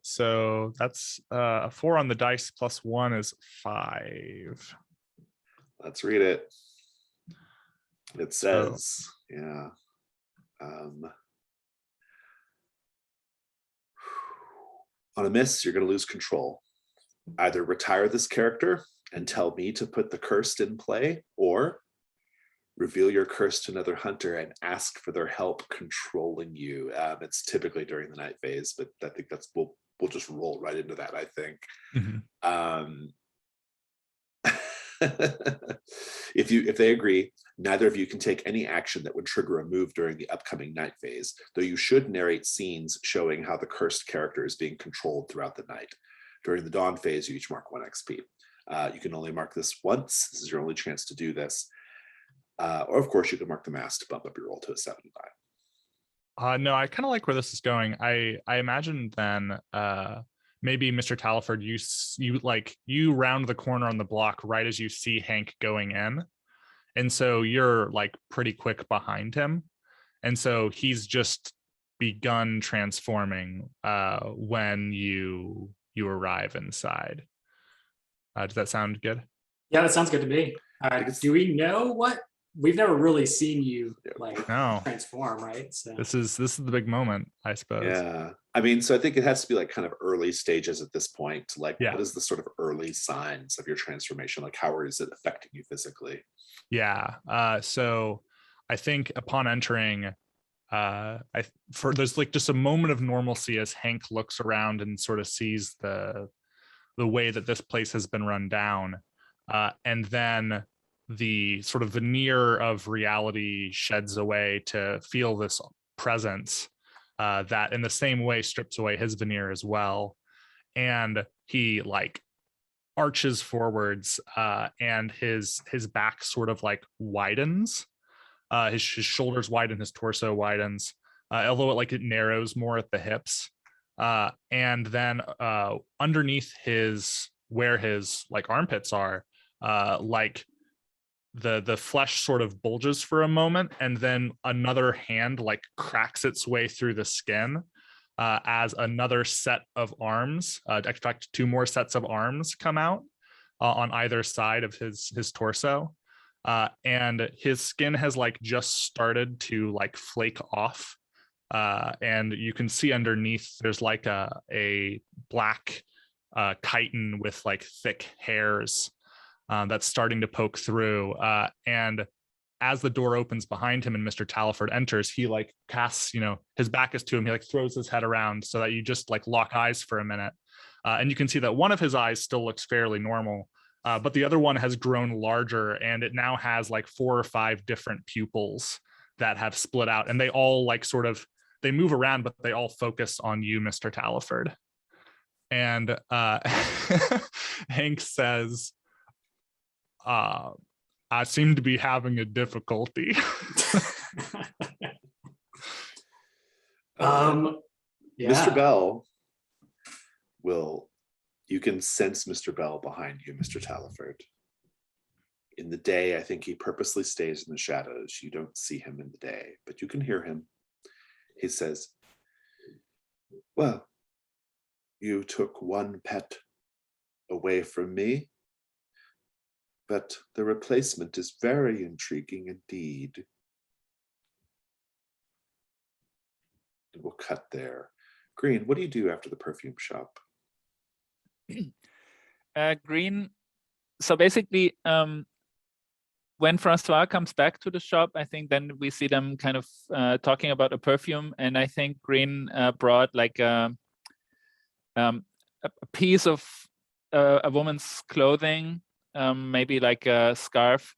So that's a 4 on the dice plus 1 is 5. Let's read it. It says, on a miss, you're going to lose control. Either retire this character and tell me to put the cursed in play, or reveal your curse to another hunter and ask for their help controlling you. It's typically during the night phase, but I think we'll just roll right into that, I think. Mm-hmm. If they agree, neither of you can take any action that would trigger a move during the upcoming night phase, though you should narrate scenes showing how the cursed character is being controlled throughout the night. During the dawn phase, you each mark 1 XP. You can only mark this once. This is your only chance to do this. Or of course, you can mark the mask to bump up your roll to a 75. No, I kind of like where this is going. I imagine then maybe Mr. Taliford, you round the corner on the block right as you see Hank going in, and so you're like pretty quick behind him, and so he's just begun transforming when you arrive inside. Does that sound good? Yeah, that sounds good to me. Do we know what? We've never really seen you transform, right? So this is the big moment, I suppose. Yeah, I mean, so I think it has to be like kind of early stages at this point. Like, yeah. What is the sort of early signs of your transformation? Like, how is it affecting you physically? Yeah. So I think upon entering, there's like just a moment of normalcy as Hank looks around and sort of sees the way that this place has been run down, and then the sort of veneer of reality sheds away to feel this presence that in the same way strips away his veneer as well. And he like arches forwards and his back sort of like widens. His shoulders widen, his torso widens, although it narrows more at the hips. And then underneath where his like armpits are, like the flesh sort of bulges for a moment, and then another hand like cracks its way through the skin as another set of arms, in fact 2 more sets of arms come out on either side of his torso, and his skin has like just started to like flake off, and you can see underneath there's like a black chitin with like thick hairs that's starting to poke through. And as the door opens behind him and Mr. Taliford enters, he like casts, his back is to him. He like throws his head around so that you just like lock eyes for a minute. And you can see that one of his eyes still looks fairly normal, but the other one has grown larger, and it now has like 4 or 5 different pupils that have split out, and they all like they move around, but they all focus on you, Mr. Taliford. And Hank says, I seem to be having a difficulty. Yeah. Mr. Bell you can sense Mr. Bell behind you, Mr. Taliford. In the day, I think he purposely stays in the shadows. You don't see him in the day, but you can hear him. He says, well, you took one pet away from me, but the replacement is very intriguing indeed. And we'll cut there. Green, what do you do after the perfume shop? Green. So basically, when Francois comes back to the shop, I think then we see them kind of talking about a perfume, and I think Green brought like a piece of a woman's clothing, maybe like a scarf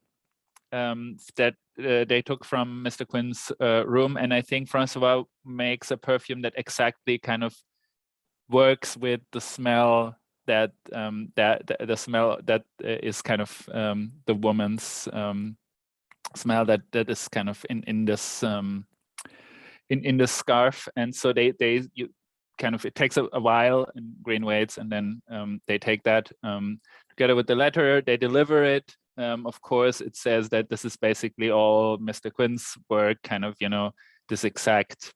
that they took from Mr. Quinn's room, and I think Francois makes a perfume that exactly kind of works with the smell that the smell that is kind of the woman's smell that is kind of in this in the scarf, and so you kind of, it takes a while, and Green waits, and then they take that together with the letter, they deliver it. Of course, it says that this is basically all Mr. Quinn's work, kind of, you know, this exact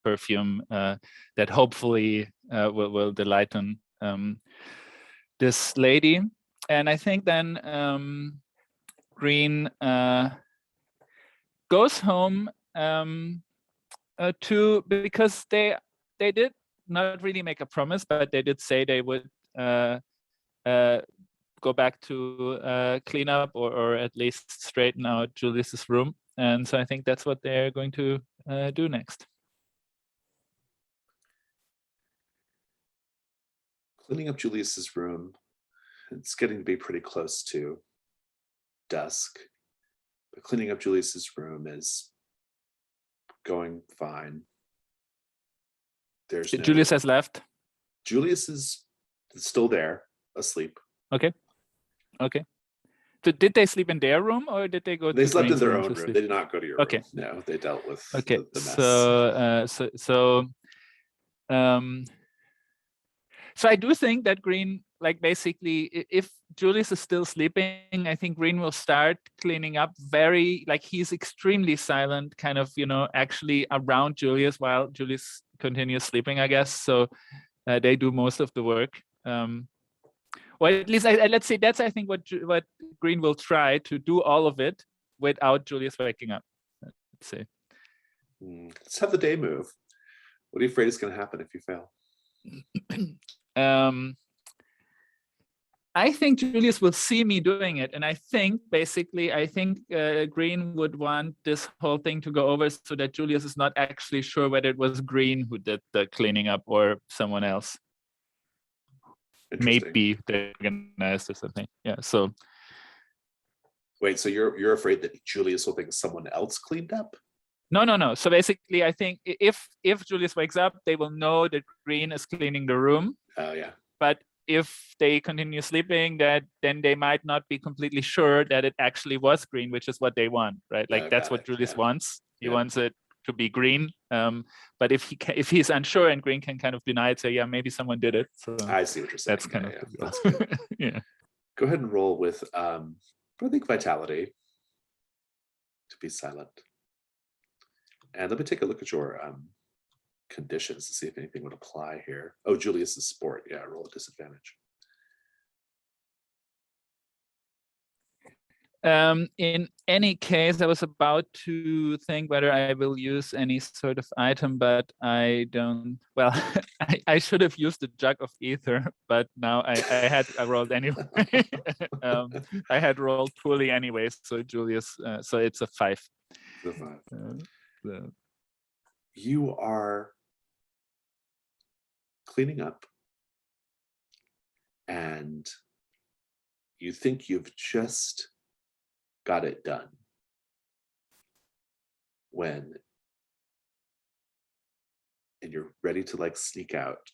perfume that hopefully will delight on this lady. And I think then Green goes home because they did not really make a promise, but they did say they would go back to clean up or at least straighten out Julius's room. And so I think that's what they're going to do next. Cleaning up Julius's room, it's getting to be pretty close to dusk. But cleaning up Julius's room is going fine. There's Julius has left. Julius is still there, asleep. Okay. So did they sleep in their room, or did they go? They slept in Green's their room own to room. sleep? They did not go to your Okay. room. No, they dealt with Okay. the mess. So I do think that Green, like, basically, if Julius is still sleeping, I think Green will start cleaning up very, like, he's extremely silent, kind of, you know, actually around Julius while Julius continues sleeping, I guess. So they do most of the work. Or at least, let's say that's, I think, what Green will try to do all of it without Julius waking up. Let's say. Let's have the day move. What are you afraid is going to happen if you fail? I think Julius will see me doing it, and I think basically, Green would want this whole thing to go over so that Julius is not actually sure whether it was Green who did the cleaning up or someone else. Maybe they organized or something. Yeah. So. Wait. So you're afraid that Julius will think someone else cleaned up? No. So basically, I think if Julius wakes up, they will know that Green is cleaning the room. Oh yeah. But if they continue sleeping, then they might not be completely sure that it actually was Green, which is what they want, right? Like that's what Julius wants. He wants it to be Green. But if he's unsure and Green can kind of deny it, say, yeah, maybe someone did it. So I see what you're saying. That's kind of that's good. yeah. Go ahead and roll with I think vitality to be silent. And let me take a look at your conditions to see if anything would apply here. Oh, Julius's sport. Yeah, roll a disadvantage. In any case, I was about to think whether I will use any sort of item, but I don't. Well, I should have used the jug of ether, but now I rolled anyway. I had rolled poorly anyway, so Julius, so it's a 5. The 5. You are cleaning up, and you think you've just got it done and you're ready to like sneak out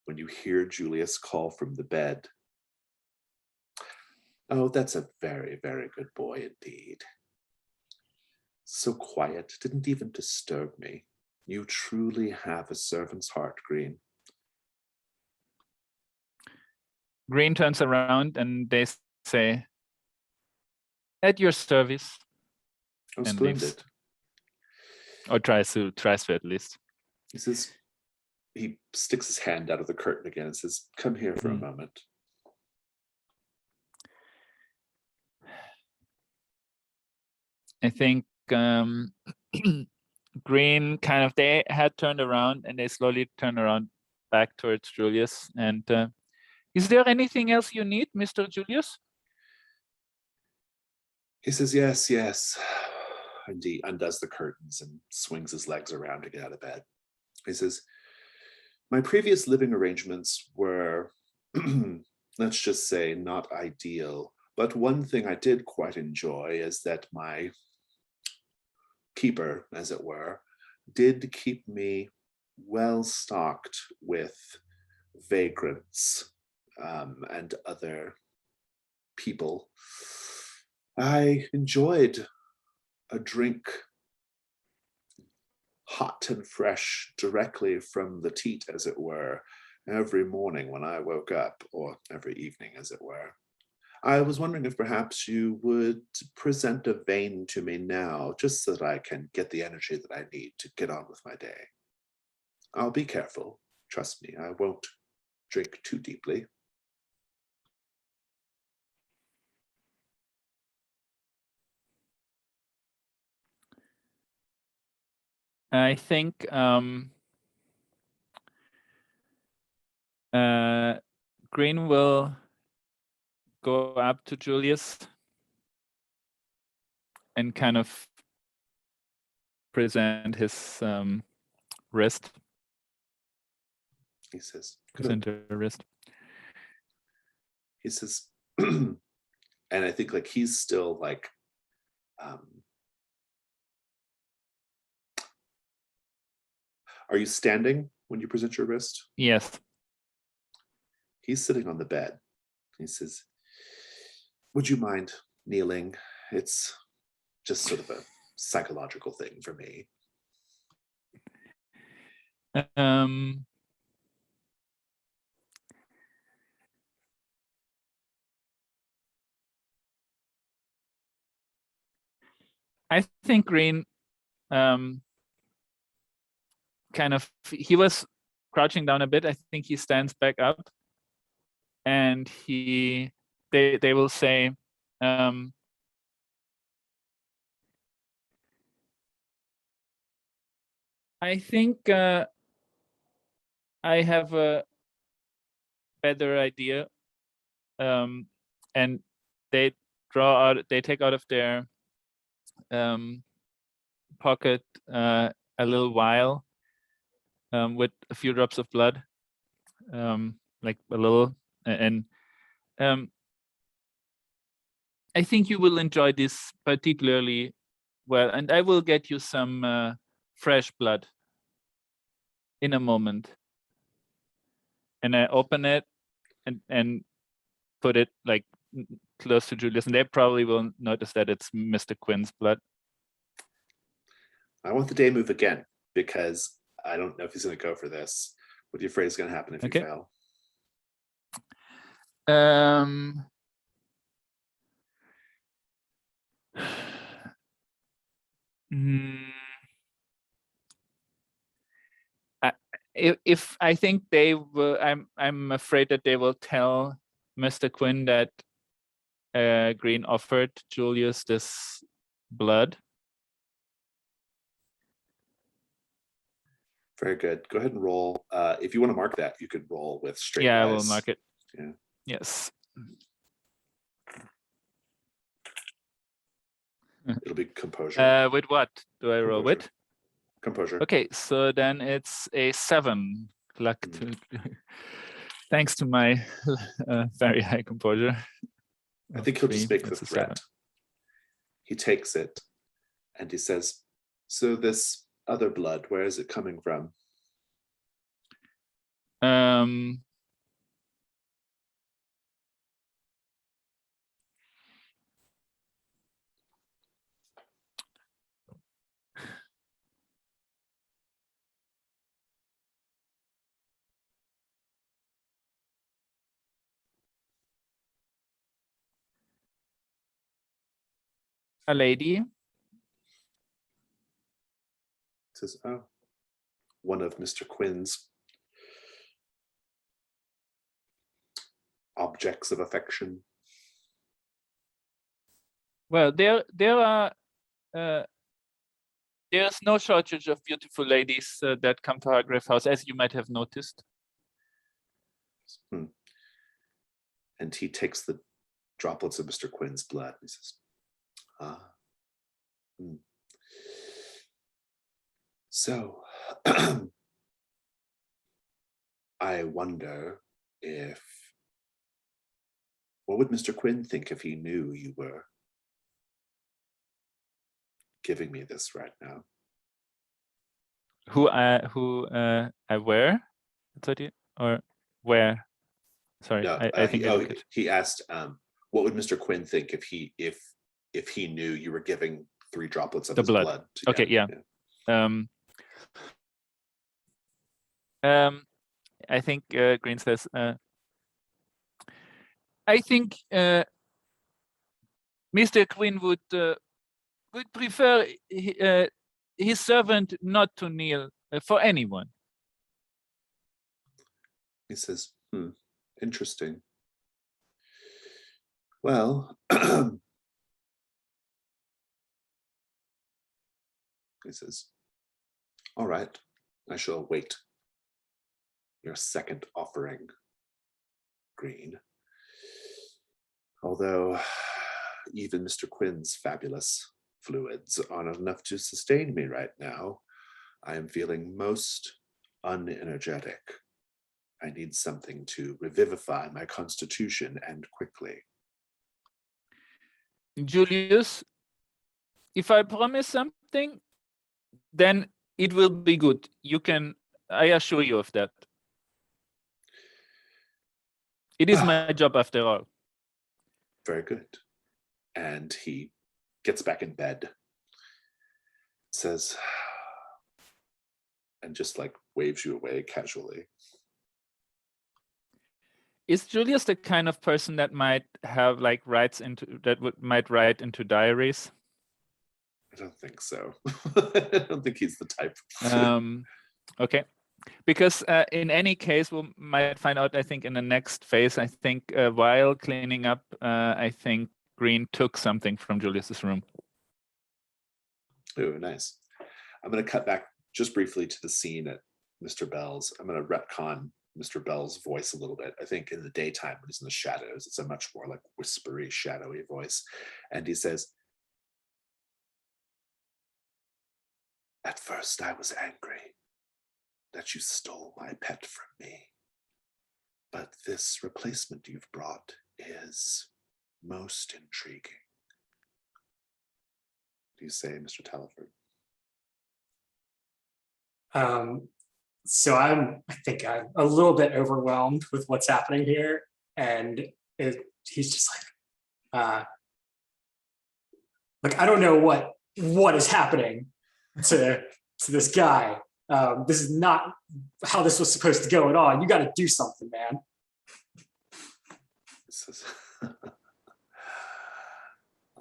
when you hear Julius call from the bed. Oh, that's a very, very good boy indeed. So quiet, didn't even disturb me. You truly have a servant's heart, Green. Green turns around and they say, at your service. Oh, and splendid. Leaves. Or tries to at least. He sticks his hand out of the curtain again and says, come here for a moment. I think Green kind of, they had turned around and they slowly turn around back towards Julius. And is there anything else you need, Mr. Julius? He says, yes, yes. And he undoes the curtains and swings his legs around to get out of bed. He says, my previous living arrangements were, let's just say, not ideal. But one thing I did quite enjoy is that my keeper, as it were, did keep me well stocked with vagrants and other people. I enjoyed a drink hot and fresh directly from the teat, as it were, every morning when I woke up, or every evening, as it were. I was wondering if perhaps you would present a vein to me now, just so that I can get the energy that I need to get on with my day. I'll be careful. Trust me, I won't drink too deeply. I think Green will go up to Julius and kind of present his wrist. He says, Present your wrist. He says, and I think like he's still like, are you standing when you present your wrist? Yes. He's sitting on the bed. He says, would you mind kneeling? It's just sort of a psychological thing for me. I think Green kind of, he was crouching down a bit. I think he stands back up and they will say, I think I have a better idea. And they take out of their pocket a little vial with a few drops of blood, like a little, and I think you will enjoy this particularly well, and I will get you some fresh blood in a moment. And I open it and put it like close to Julius, and they probably will notice that it's Mr. Quinn's blood. I want the day move again, because I don't know if he's going to go for this. What are you afraid is going to happen if you fail? If I think they will, I'm afraid that they will tell Mr. Quinn that Green offered Julius this blood. Very good. Go ahead and roll. If you want to mark that, you could roll with straight. Yeah, eyes. I will mark it. Yeah. Yes. It'll be composure. With what do I roll with? Composure. Okay, so then it's a 7. Luck to, thanks to my very high composure. I think he'll just make the It's a threat. 7. He takes it and he says, so this other blood, where is it coming from? A lady. Says, oh, one of Mr. Quinn's objects of affection. Well, there are there's no shortage of beautiful ladies that come to Hargrave House, as you might have noticed. And he takes the droplets of Mr. Quinn's blood and he says, So, I wonder what would Mr. Quinn think if he knew you were giving me this right now? Who I where? Or where? Sorry, No, I think he asked, what would Mr. Quinn think if he knew you were giving 3 droplets of his blood? Okay, yeah. I think Green says, I think Mr. Quinn would prefer his servant not to kneel for anyone. He says, interesting. Well, he says, all right, I shall await your second offering, Green. Although even Mr. Quinn's fabulous fluids aren't enough to sustain me right now, I am feeling most unenergetic. I need something to revivify my constitution, and quickly. Julius, if I promise something, then it will be good. I assure you of that. It is my job after all. Very good. And he gets back in bed, says, and just like waves you away casually. Is Julius the kind of person that might have like write into diaries? I don't think so. I don't think he's the type. Okay. Because in any case, we might find out, I think, in the next phase, I think while cleaning up, I think Green took something from Julius's room. Oh, nice. I'm going to cut back just briefly to the scene at Mr. Bell's. I'm going to retcon Mr. Bell's voice a little bit. I think in the daytime, when he's in the shadows, it's a much more like whispery, shadowy voice. And he says, at first I was angry that you stole my pet from me. But this replacement you've brought is most intriguing. What do you say, Mr. Taliford? So I think I'm a little bit overwhelmed with what's happening here. And he's just like, I don't know what is happening to this guy. This is not how this was supposed to go at all. You got to do something, man.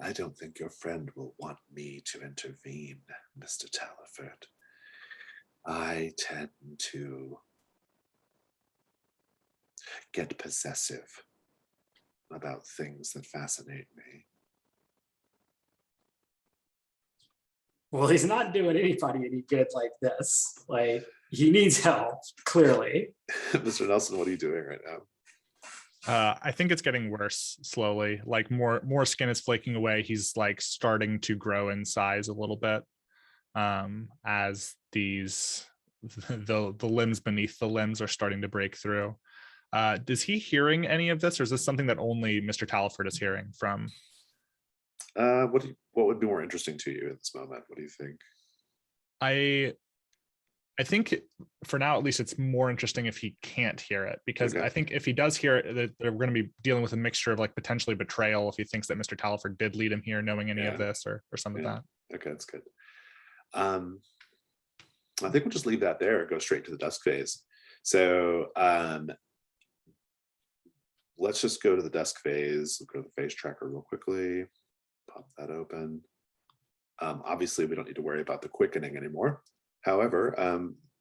I don't think your friend will want me to intervene, Mr. Taliford. I tend to get possessive about things that fascinate me. Well, he's not doing anybody any good like this. Like, he needs help, clearly. Mr. Nelson, what are you doing right now? I think it's getting worse slowly. Like more skin is flaking away. He's like starting to grow in size a little bit as the limbs beneath the limbs are starting to break through. Is he hearing any of this, or is this something that only Mr. Taliford is hearing from? What would be more interesting to you at this moment? What do you think? I think for now, at least, it's more interesting if he can't hear it, because Okay. I think if he does hear it, that they're going to be dealing with a mixture of like potentially betrayal if he thinks that Mr. Taliford did lead him here, knowing any of this or some of that. Okay, that's good. I think we'll just leave that there and go straight to the dusk phase. So let's just go to the dusk phase. We'll go to the phase tracker real quickly. Pop that open. Obviously, we don't need to worry about the quickening anymore. However,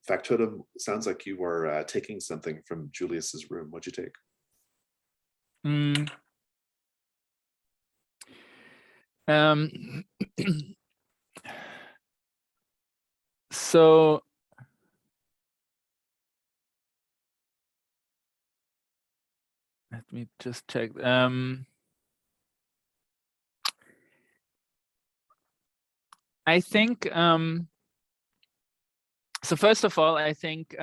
Factotum, sounds like you were taking something from Julius's room. What'd you take? So let me just check. I think so. First of all, I think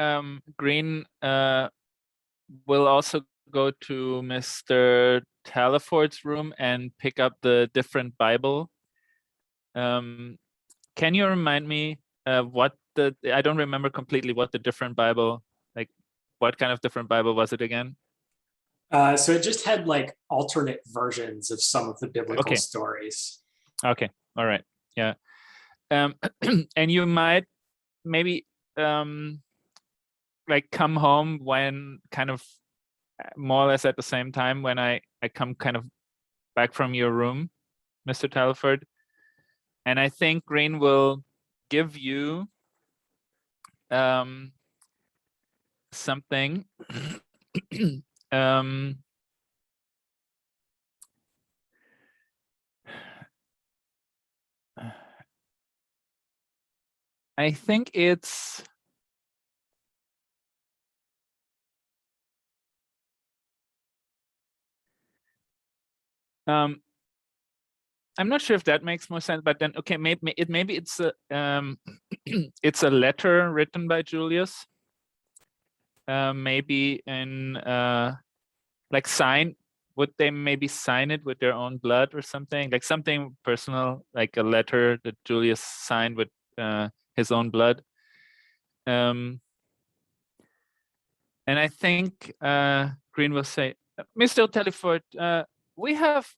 Green will also go to Mr. Talaford's room and pick up the different Bible. Can you remind me what I don't remember completely what the different Bible, like what kind of different Bible was it again? So it just had like alternate versions of some of the biblical stories. Okay, all right, yeah. And you might maybe like come home when kind of more or less at the same time when I come kind of back from your room, Mr. Talford. And I think Green will give you something. I think it's I'm not sure if that makes more sense, but then okay, maybe it's a it's a letter written by Julius. Maybe in like sign. Would they maybe sign it with their own blood or something? Like something personal, like a letter that Julius signed with his own blood. And I think Green will say, Mr. Telford, we have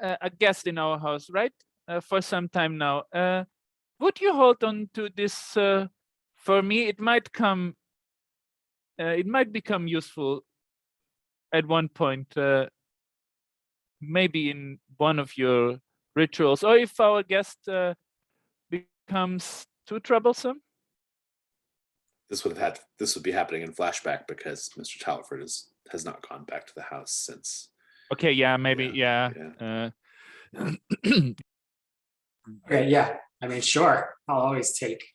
a guest in our house, right? For some time now. Would you hold on to this for me? It might become useful at one point, maybe in one of your rituals, or if our guest becomes too troublesome. This would be happening in flashback because Mr. Talford has not gone back to the house since. Okay, yeah, maybe, yeah. Okay, yeah. I mean, sure. I'll always take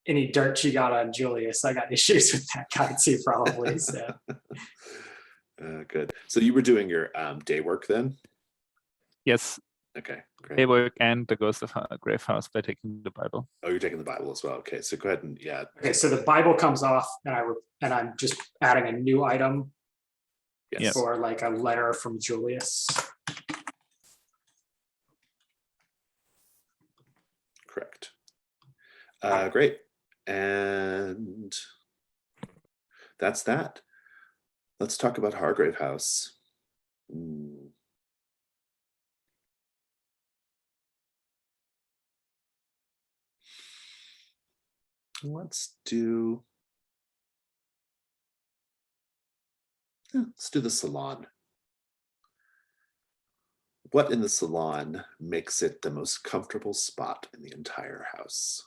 any dirt you got on Julius. I got issues with that guy too, probably. So. Good. So you were doing your day work then? Yes. Okay, great. Day work and the Ghost of Hargrave House by taking the Bible. Oh, you're taking the Bible as well. Okay, so go ahead and Okay, so the Bible comes off, and I'm just adding a new item. Yes. For like a letter from Julius. Correct. Great. And that's that. Let's talk about Hargrave House. Let's do the salon. What in the salon makes it the most comfortable spot in the entire house?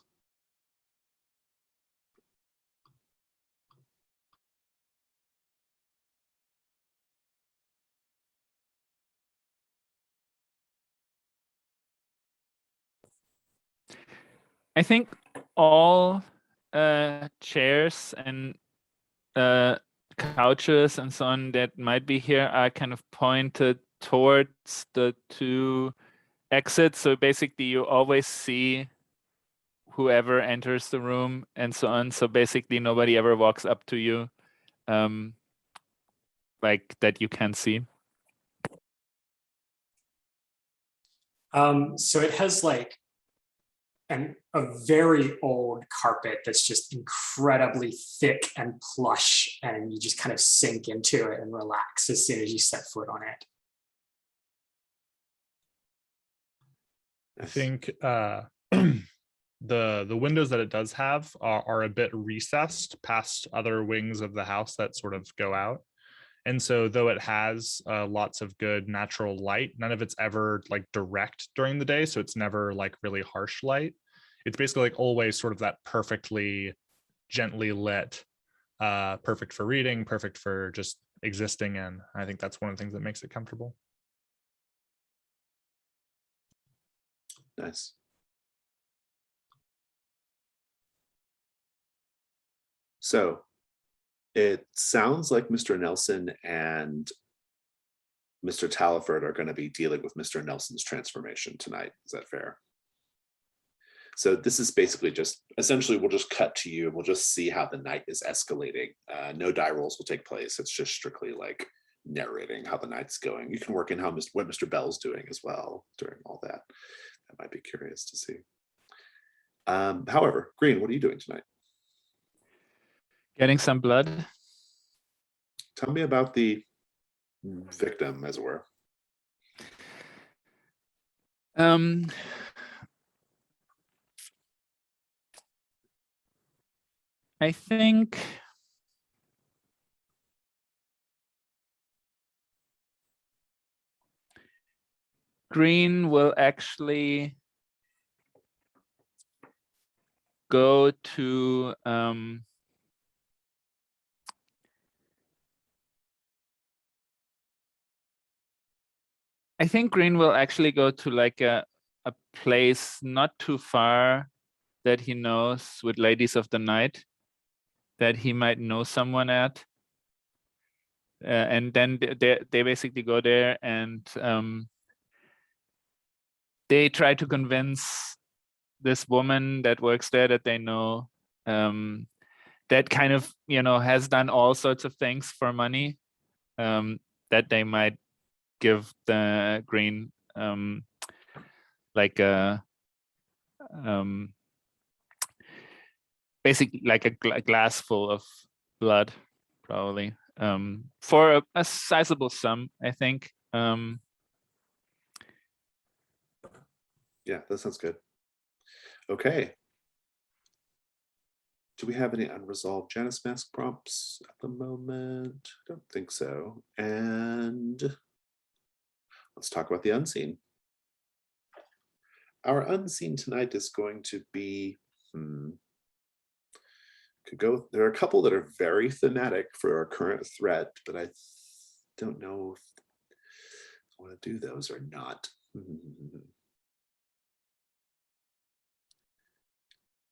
I think all chairs and couches and so on that might be here are kind of pointed towards the two exits. So basically you always see whoever enters the room and so on. So basically nobody ever walks up to you like that you can see. So it has like a very old carpet that's just incredibly thick and plush, and you just kind of sink into it and relax as soon as you set foot on it. I think the windows that it does have are a bit recessed past other wings of the house that sort of go out. And so though it has lots of good natural light, none of it's ever like direct during the day. So it's never like really harsh light. It's basically like always sort of that perfectly gently lit, perfect for reading, perfect for just existing in. I think that's one of the things that makes it comfortable. Nice. So it sounds like Mr. Nelson and Mr. Taliford are going to be dealing with Mr. Nelson's transformation tonight. Is that fair? So this is basically just, essentially, we'll just cut to you and we'll just see how the night is escalating. No die rolls will take place. It's just strictly like narrating how the night's going. You can work in what Mr. Bell's doing as well during all that. I might be curious to see. However, Green, what are you doing tonight? Getting some blood. Tell me about the victim, as it were. I think Green will actually go to I think Green will actually go to like a place not too far that he knows with Ladies of the Night, that he might know someone at. And then they basically go there and they try to convince this woman that works there that they know, that kind of, has done all sorts of things for money, that they might give the Green like a basically like a glass full of blood, probably, for a sizable sum, I think. Yeah, that sounds good. Okay. Do we have any unresolved Janus Mask prompts at the moment? I don't think so. And let's talk about the unseen. Our unseen tonight is going to be, there are a couple that are very thematic for our current threat, but I don't know if I want to do those or not.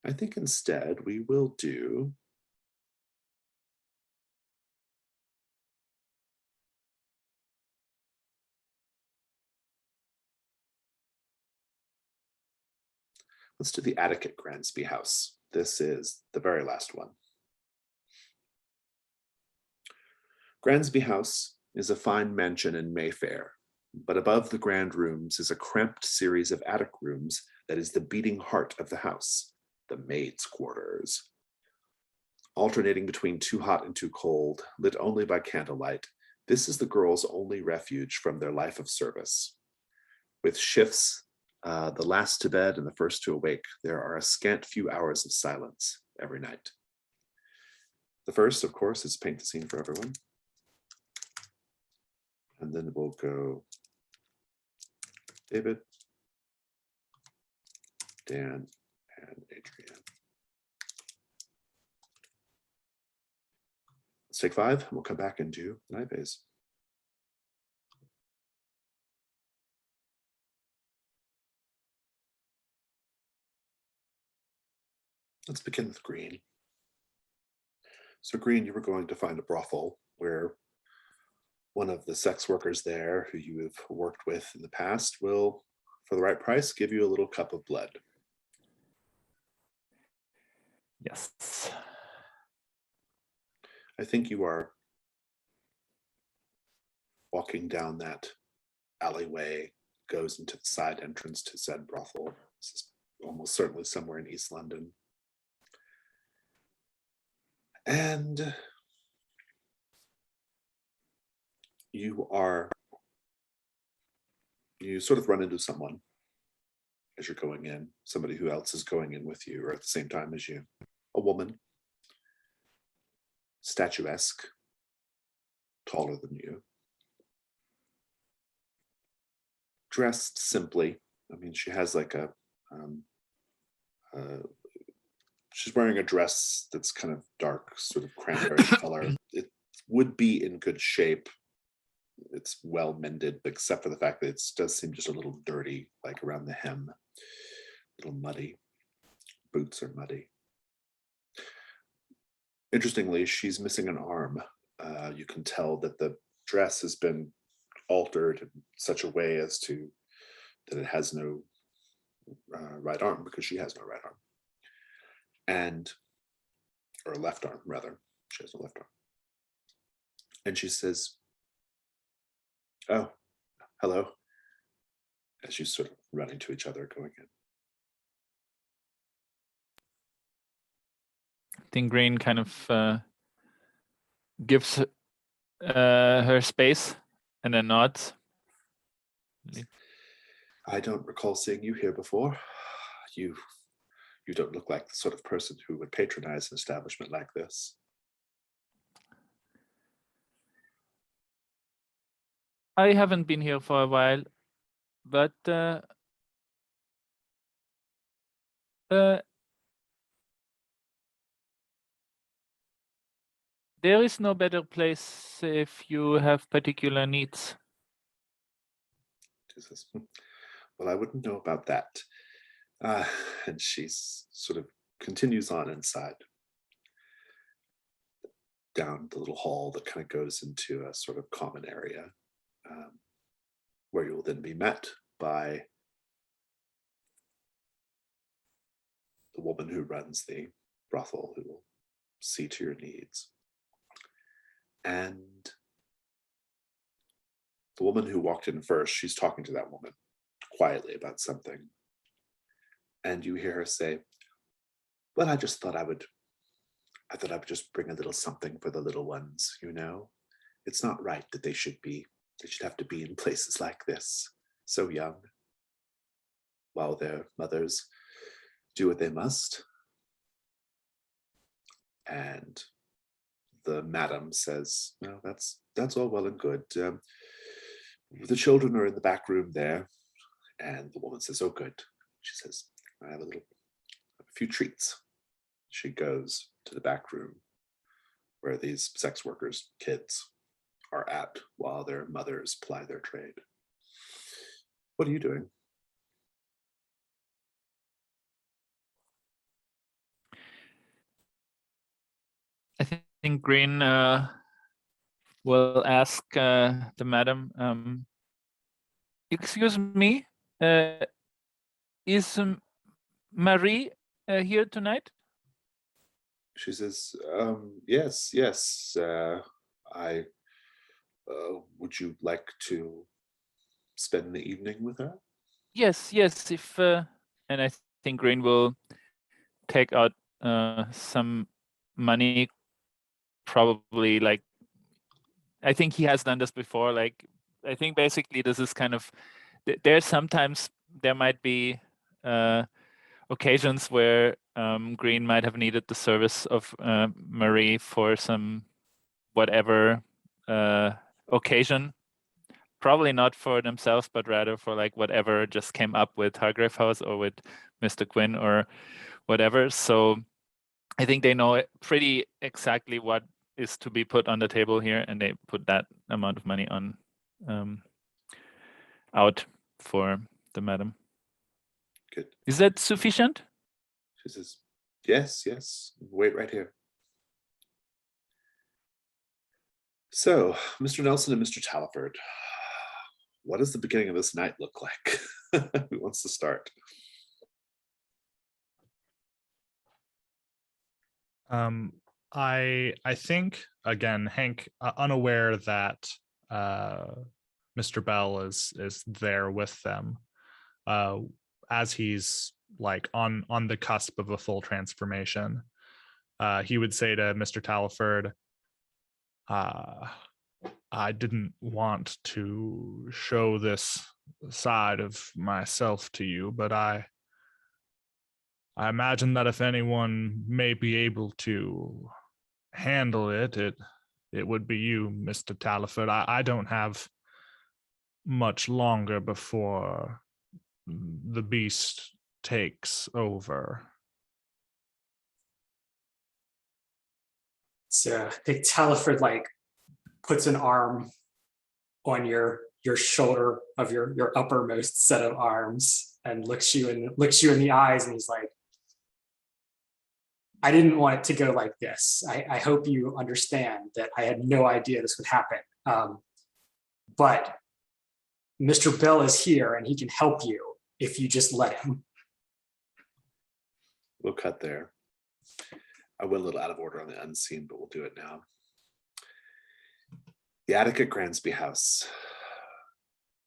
I think instead we will do let's do the attic at Gransby House. This is the very last one. Gransby House is a fine mansion in Mayfair, but above the grand rooms is a cramped series of attic rooms that is the beating heart of the house, the maids' quarters. Alternating between too hot and too cold, lit only by candlelight, this is the girls' only refuge from their life of service. With shifts, the last to bed and the first to awake, there are a scant few hours of silence every night. The first, of course, is paint the scene for everyone. And then we'll go David, Dan, and Adrienne. Let's take 5, and we'll come back and do the night phase. Let's begin with Green. So Green, you were going to find a brothel where one of the sex workers there who you have worked with in the past will, for the right price, give you a little cup of blood. Yes. I think you are walking down that alleyway, goes into the side entrance to said brothel. This is almost certainly somewhere in East London. And you sort of run into someone as you're going in, somebody who else is going in with you or at the same time as you. A woman, statuesque, taller than you, dressed simply. I mean, she has like she's wearing a dress that's kind of dark, sort of cranberry color. It would be in good shape. It's well mended, except for the fact that it does seem just a little dirty, like around the hem, a little muddy. Boots are muddy. Interestingly, she's missing an arm. You can tell that the dress has been altered in such a way as to that it has no right arm, because she has no right arm, and or left arm rather. She has no left arm. And she says, "Oh, hello," as you sort of running to each other, going in. I think Green kind of gives her space and then nods. I don't recall seeing you here before. You don't look like the sort of person who would patronize an establishment like this. I haven't been here for a while, but there is no better place if you have particular needs. She says, "Well, I wouldn't know about that." And she sort of continues on inside, down the little hall that kind of goes into a sort of common area, where you will then be met by the woman who runs the brothel, who will see to your needs. And the woman who walked in first, she's talking to that woman quietly about something. And you hear her say, "Well, I thought I would just bring a little something for the little ones, you know? It's not right that they should have to be in places like this, so young, while their mothers do what they must." And the madam says, "No, that's all well and good. The children are in the back room there." And the woman says, "Oh, good." She says, "I have a few treats." She goes to the back room where these sex workers' kids are at while their mothers ply their trade. What are you doing? I think Green will ask the madam, "Excuse me, is Marie here tonight?" She says, "Yes. I would you like to spend the evening with her?" Yes. If and I think Green will take out some money, probably like, I think he has done this before. Like, I think basically this is kind of, there's sometimes there might be occasions where Green might have needed the service of Marie for some whatever occasion. Probably not for themselves, but rather for like whatever just came up with Hargrave House or with Mr. Quinn or whatever. So I think they know pretty exactly what is to be put on the table here, and they put that amount of money on out for the madam. Good. Is that sufficient? She says, Yes. Wait right here." So, Mr. Nelson and Mr. Taliford, what does the beginning of this night look like? Who wants to start? I think, again, Hank, unaware that Mr. Bell is there with them, as he's like on the cusp of a full transformation, he would say to Mr. Taliford, "I didn't want to show this side of myself to you, but I imagine that if anyone may be able to handle it, it would be you, Mr. Taliford. I don't have much longer before the beast takes over." So I think Taliford like puts an arm on your shoulder of your uppermost set of arms and looks you in the eyes, and he's like, I didn't want it to go like this. I hope you understand that I had no idea this would happen. But Mr. Bell is here and he can help you if you just let him. We'll cut there. I went a little out of order on the unseen, but we'll do it now. The attic at Gransby House.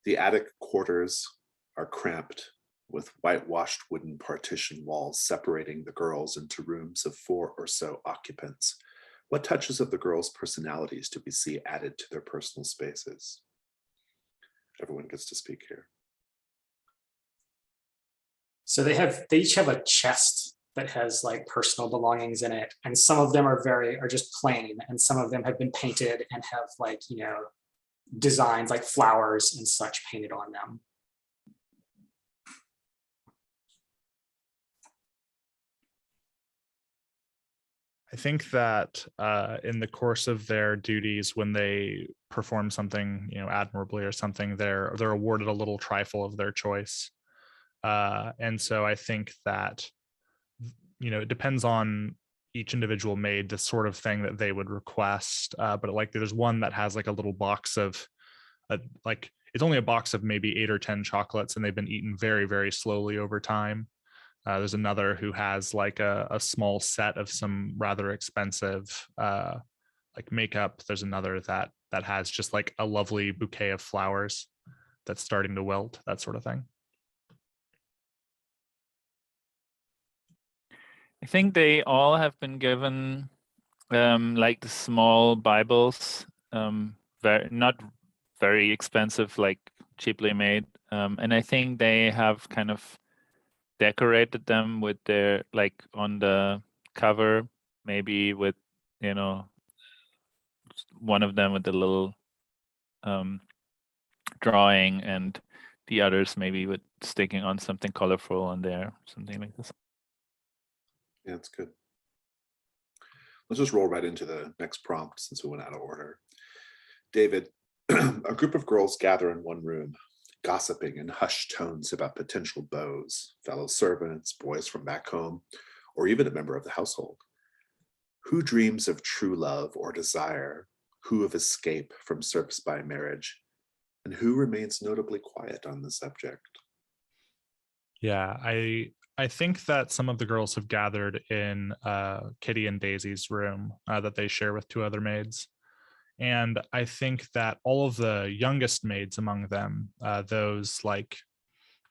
The attic quarters are cramped with whitewashed wooden partition walls separating the girls into rooms of 4 or so occupants. What touches of the girls' personalities do we see added to their personal spaces? Everyone gets to speak here. So they each have a chest that has like personal belongings in it, and some of them are just plain, and some of them have been painted and have like, you know, designs like flowers and such painted on them. I think that in the course of their duties, when they perform something, you know, admirably or something, they're awarded a little trifle of their choice. And so I think that, you know, it depends on each individual maid, the sort of thing that they would request. But like there's one that has like a little box of like, it's only a box of maybe 8 or 10 chocolates, and they've been eaten very, very slowly over time. There's another who has like a small set of some rather expensive like makeup. There's another that has just like a lovely bouquet of flowers that's starting to wilt, that sort of thing. I think they all have been given like the small Bibles, not very expensive, like cheaply made. And I think they have kind of decorated them with their, like on the cover, maybe with, you know, one of them with a little drawing, and the others maybe with sticking on something colorful on there, something like this. Yeah, that's good. Let's just roll right into the next prompt since we went out of order. David, a group of girls gather in one room, gossiping in hushed tones about potential beaux, fellow servants, boys from back home, or even a member of the household. Who dreams of true love or desire? Who of escape from service by marriage? And who remains notably quiet on the subject? Yeah, I think that some of the girls have gathered in Kitty and Daisy's room that they share with 2 other maids. And I think that all of the youngest maids among them, those like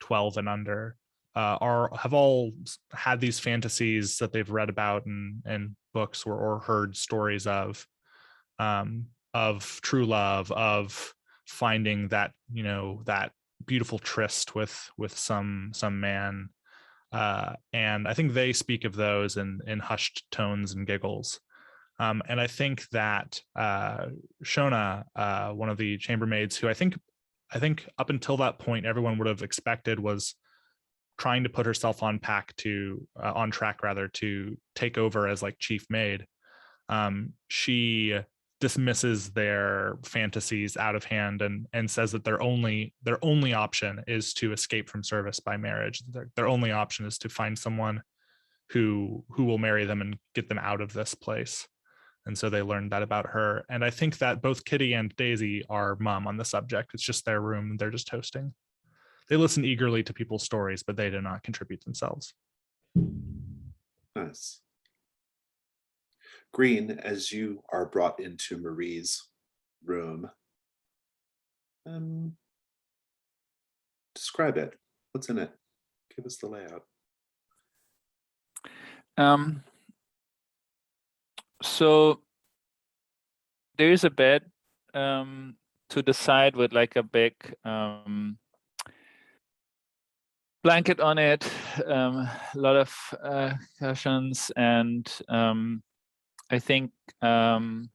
12 and under, have all had these fantasies that they've read about in books or heard stories of true love, of finding that, you know, that beautiful tryst with some man. And I think they speak of those in hushed tones and giggles. And I think that Shona, one of the chambermaids, who I think up until that point everyone would have expected was trying to put herself on track to take over as like chief maid. She dismisses their fantasies out of hand and says that their only option is to escape from service by marriage. Their only option is to find someone who will marry them and get them out of this place. And so they learned that about her. And I think that both Kitty and Daisy are mum on the subject. It's just their room. They're just hosting. They listen eagerly to people's stories, but they do not contribute themselves. Nice. Green, as you are brought into Marie's room, describe it. What's in it? Give us the layout. So there is a bed to the side with like a big blanket on it, a lot of cushions, and I think it's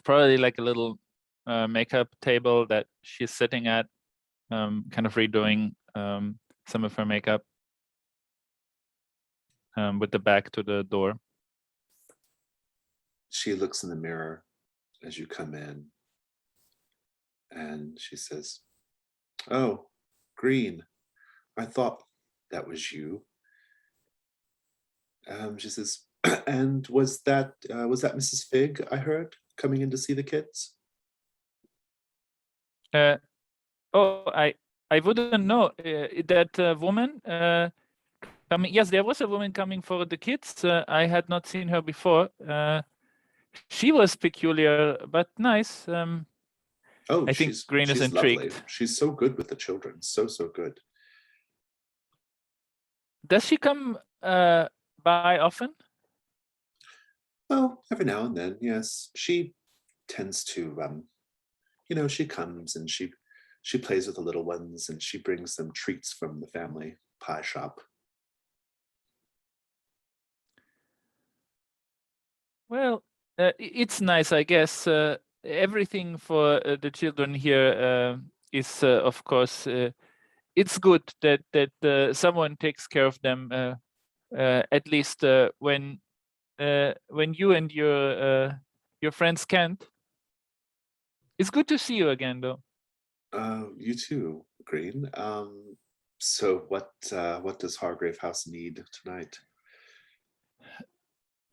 probably like a little makeup table that she's sitting at, kind of redoing some of her makeup with the back to the door. She looks in the mirror as you come in, and she says, "Oh, Green, I thought that was you. She says, and was that Mrs. Fig I heard coming in to see the kids? Oh, I wouldn't know that woman coming. Yes, there was a woman coming for the kids. I had not seen her before. She was peculiar but nice. Oh, I think Green is she's lovely. intrigued. She's so good with the children, so good. Does she come by often? Oh, every now and then, yes. She tends to, she comes and she plays with the little ones and she brings them treats from the family pie shop. Well, it's nice, I guess. Everything for the children here is, of course, it's good that someone takes care of them. At least when you and your friends can't. It's good to see you again, though. You too, Green. So what does Hargrave House need tonight?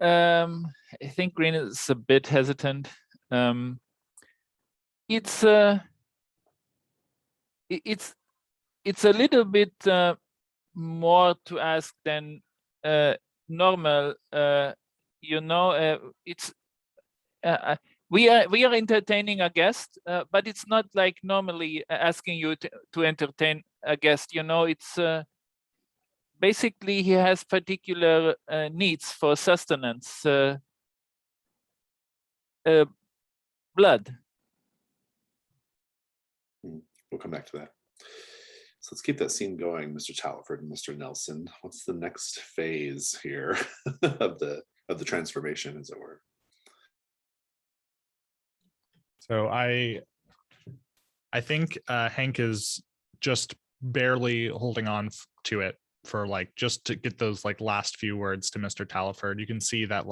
I think Green is a bit hesitant. It's a little bit more to ask than normal. It's we are entertaining a guest, but it's not like normally asking you to entertain a guest. It's basically he has particular needs for sustenance. Blood. We'll come back to that. So let's keep that scene going, Mr. Talford and Mr. Nelson. What's the next phase here of the transformation, as it were? So I think Hank is just barely holding on to it for just to get those last few words to Mr. Talford. You can see that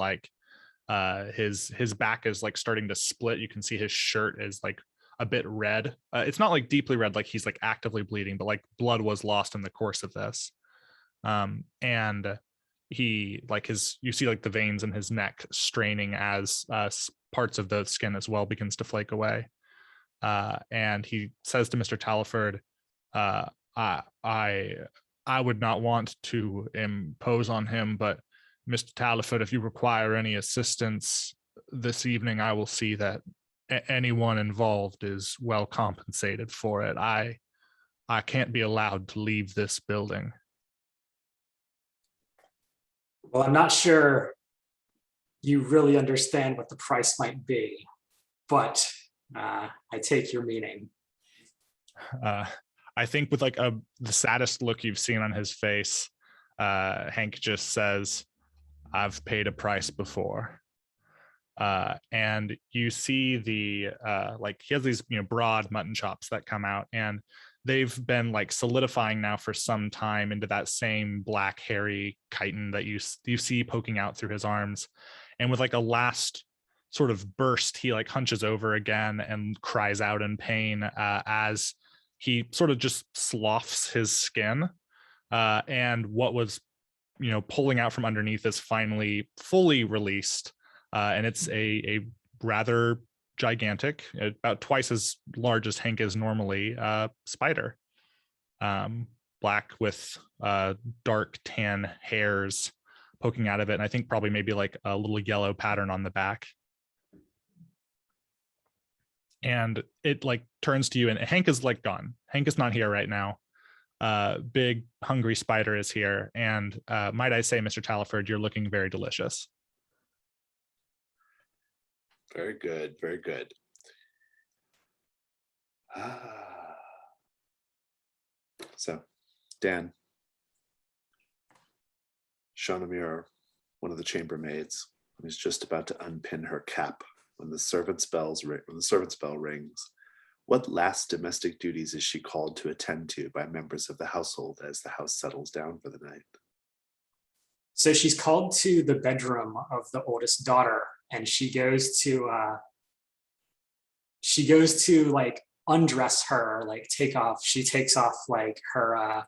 his back is starting to split. You can see his shirt is a bit red. It's not deeply red, he's actively bleeding, but blood was lost in the course of this. And he you see the veins in his neck straining as parts of the skin as well begins to flake away. And he says to Mr. Talford, I would not want to impose on him, but Mr. Talford, if you require any assistance this evening, I will see that anyone involved is well compensated for it. I can't be allowed to leave this building. Well, I'm not sure you really understand what the price might be, but I take your meaning. I think with the saddest look you've seen on his face, Hank just says, I've paid a price before. And you see the he has these broad mutton chops that come out, and they've been solidifying now for some time into that same black hairy chitin that you see poking out through his arms. And with a last sort of burst, he hunches over again and cries out in pain as he sort of just sloughs his skin, and what was pulling out from underneath is finally fully released. And it's a rather gigantic, about twice as large as Hank is normally, spider, black with dark tan hairs poking out of it. And I think probably maybe a little yellow pattern on the back. And it turns to you, and Hank is gone. Hank is not here right now. Big hungry spider is here. And might I say, Mr. Talford, you're looking very delicious. Very good, very good. So, Dan, Shawnamir, one of the chambermaids, is just about to unpin her cap when the servant's bell rings. What last domestic duties is she called to attend to by members of the household as the house settles down for the night? So she's called to the bedroom of the oldest daughter, and she goes to undress her, she takes off her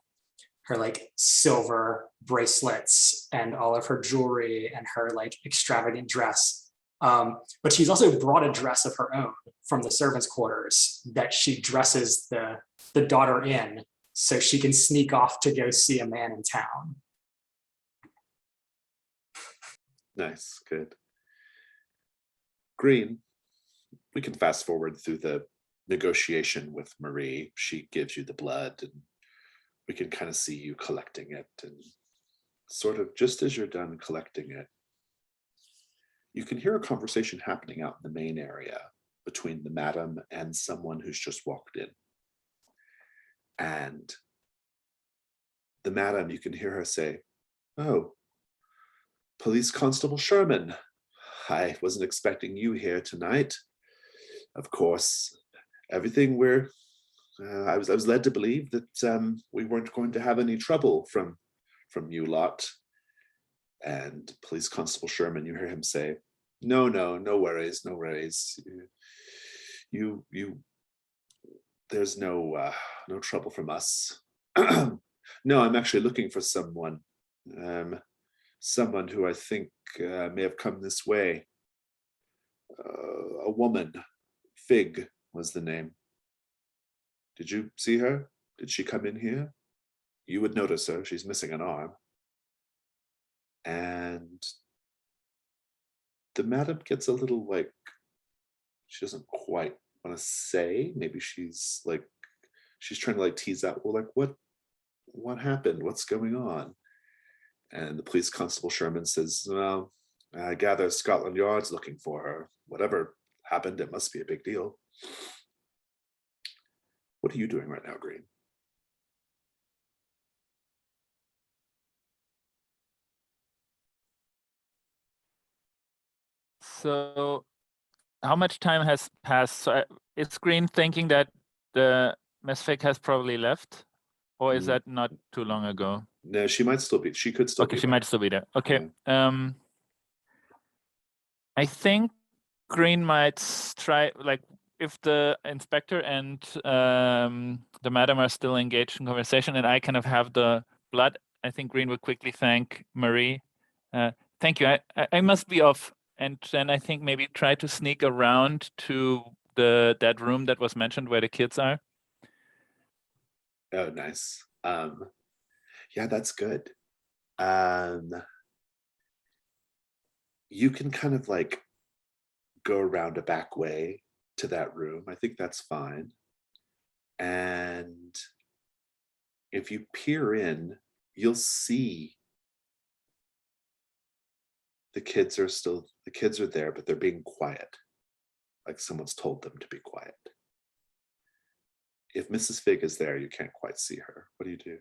her like silver bracelets and all of her jewelry and her like extravagant dress. But she's also brought a dress of her own from the servants' quarters that she dresses the daughter in so she can sneak off to go see a man in town. Nice, good. Green, we can fast forward through the negotiation with Marie. She gives you the blood, and we can kind of see you collecting it. And sort of just as you're done collecting it, you can hear a conversation happening out in the main area between the madam and someone who's just walked in. And the madam, you can hear her say, "Oh, Police Constable Sherman, I wasn't expecting you here tonight. Of course, everything I was led to believe that we weren't going to have any trouble from you lot." And Police Constable Sherman, you hear him say, no worries. You there's no trouble from us. No, I'm actually looking for someone who I think may have come this way. A woman, Fig was the name. Did you see her? Did she come in here? You would notice her. She's missing an arm. And the madam gets a little like, she doesn't quite want to say. Maybe she's trying to like tease out, well, like what happened? What's going on? And the Police Constable Sherman says, well, I gather Scotland Yard's looking for her. Whatever happened, it must be a big deal. What are you doing right now, Green? So how much time has passed? So is Green thinking that the Miss Fig has probably left? Or is that not too long ago? No, she might still be. She could still be. Okay, she might still be there. Okay. Yeah. I think Green might try, like, if the inspector and the madam are still engaged in conversation and I kind of have the blood, I think Green would quickly thank Marie. Thank you. I must be off. And then I think maybe try to sneak around to that room that was mentioned where the kids are. Oh, nice. Yeah, that's good. You can kind of like go around a back way to that room. I think that's fine. And if you peer in, you'll see the kids are there, but they're being quiet. Like someone's told them to be quiet. If Mrs. Fig is there, you can't quite see her. What do you do?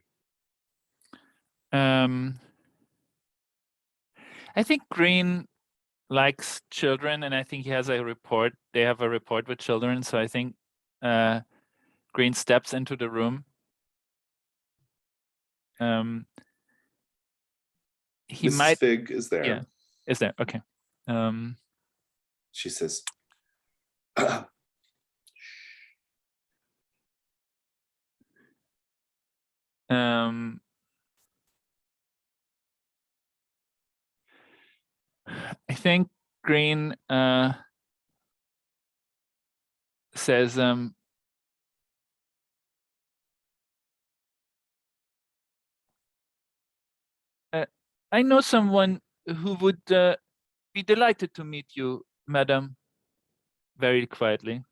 I think Green likes children, and I think he has a report. They have a report with children, so I think Green steps into the room. He Mrs. might. Fig is there. Yeah, is there? Okay. She says, I think Green says, I know someone who would be delighted to meet you, madam, very quietly.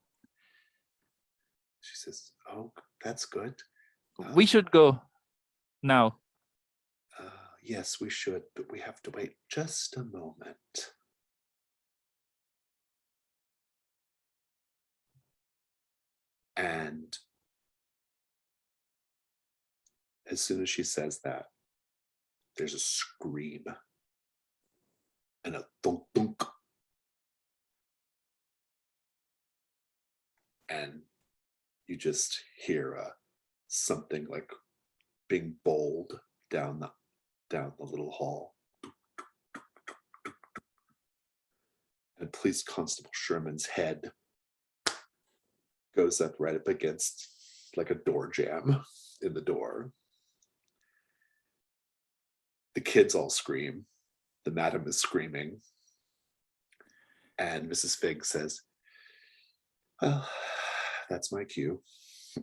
she says, oh, that's good. We should go now. Yes, we should, but we have to wait just a moment. And as soon as she says that, there's a scream and a thunk thunk. And you just hear something like being bowled down the little hall. And Police Constable Sherman's head goes up right up against like a door jamb in the door. The kids all scream. The madam is screaming. And Mrs. Fig says, well, that's my cue.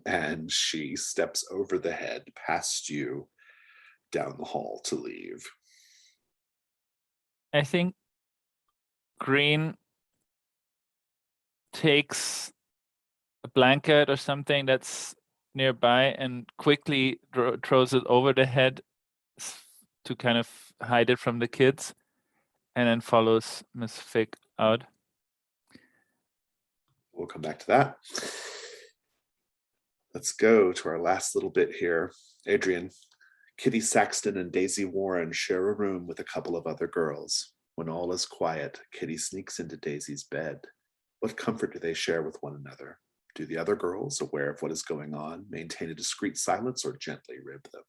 And she steps over the head past you down the hall to leave. I think Green takes a blanket or something that's nearby and quickly throws it over the head to kind of hide it from the kids, and then follows Miss Fig out. We'll come back to that. Let's go to our last little bit here. Adrian, Kitty Saxton and Daisy Warren share a room with a couple of other girls. When all is quiet, Kitty sneaks into Daisy's bed. What comfort do they share with one another? Do the other girls, aware of what is going on, maintain a discreet silence or gently rib them?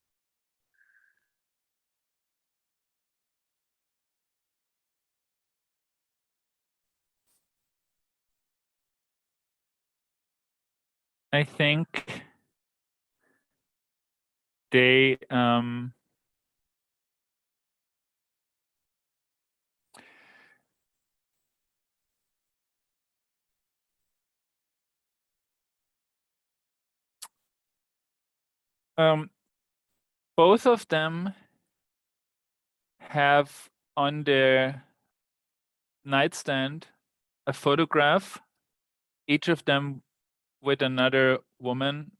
I think they both of them have on their nightstand a photograph, each of them with another woman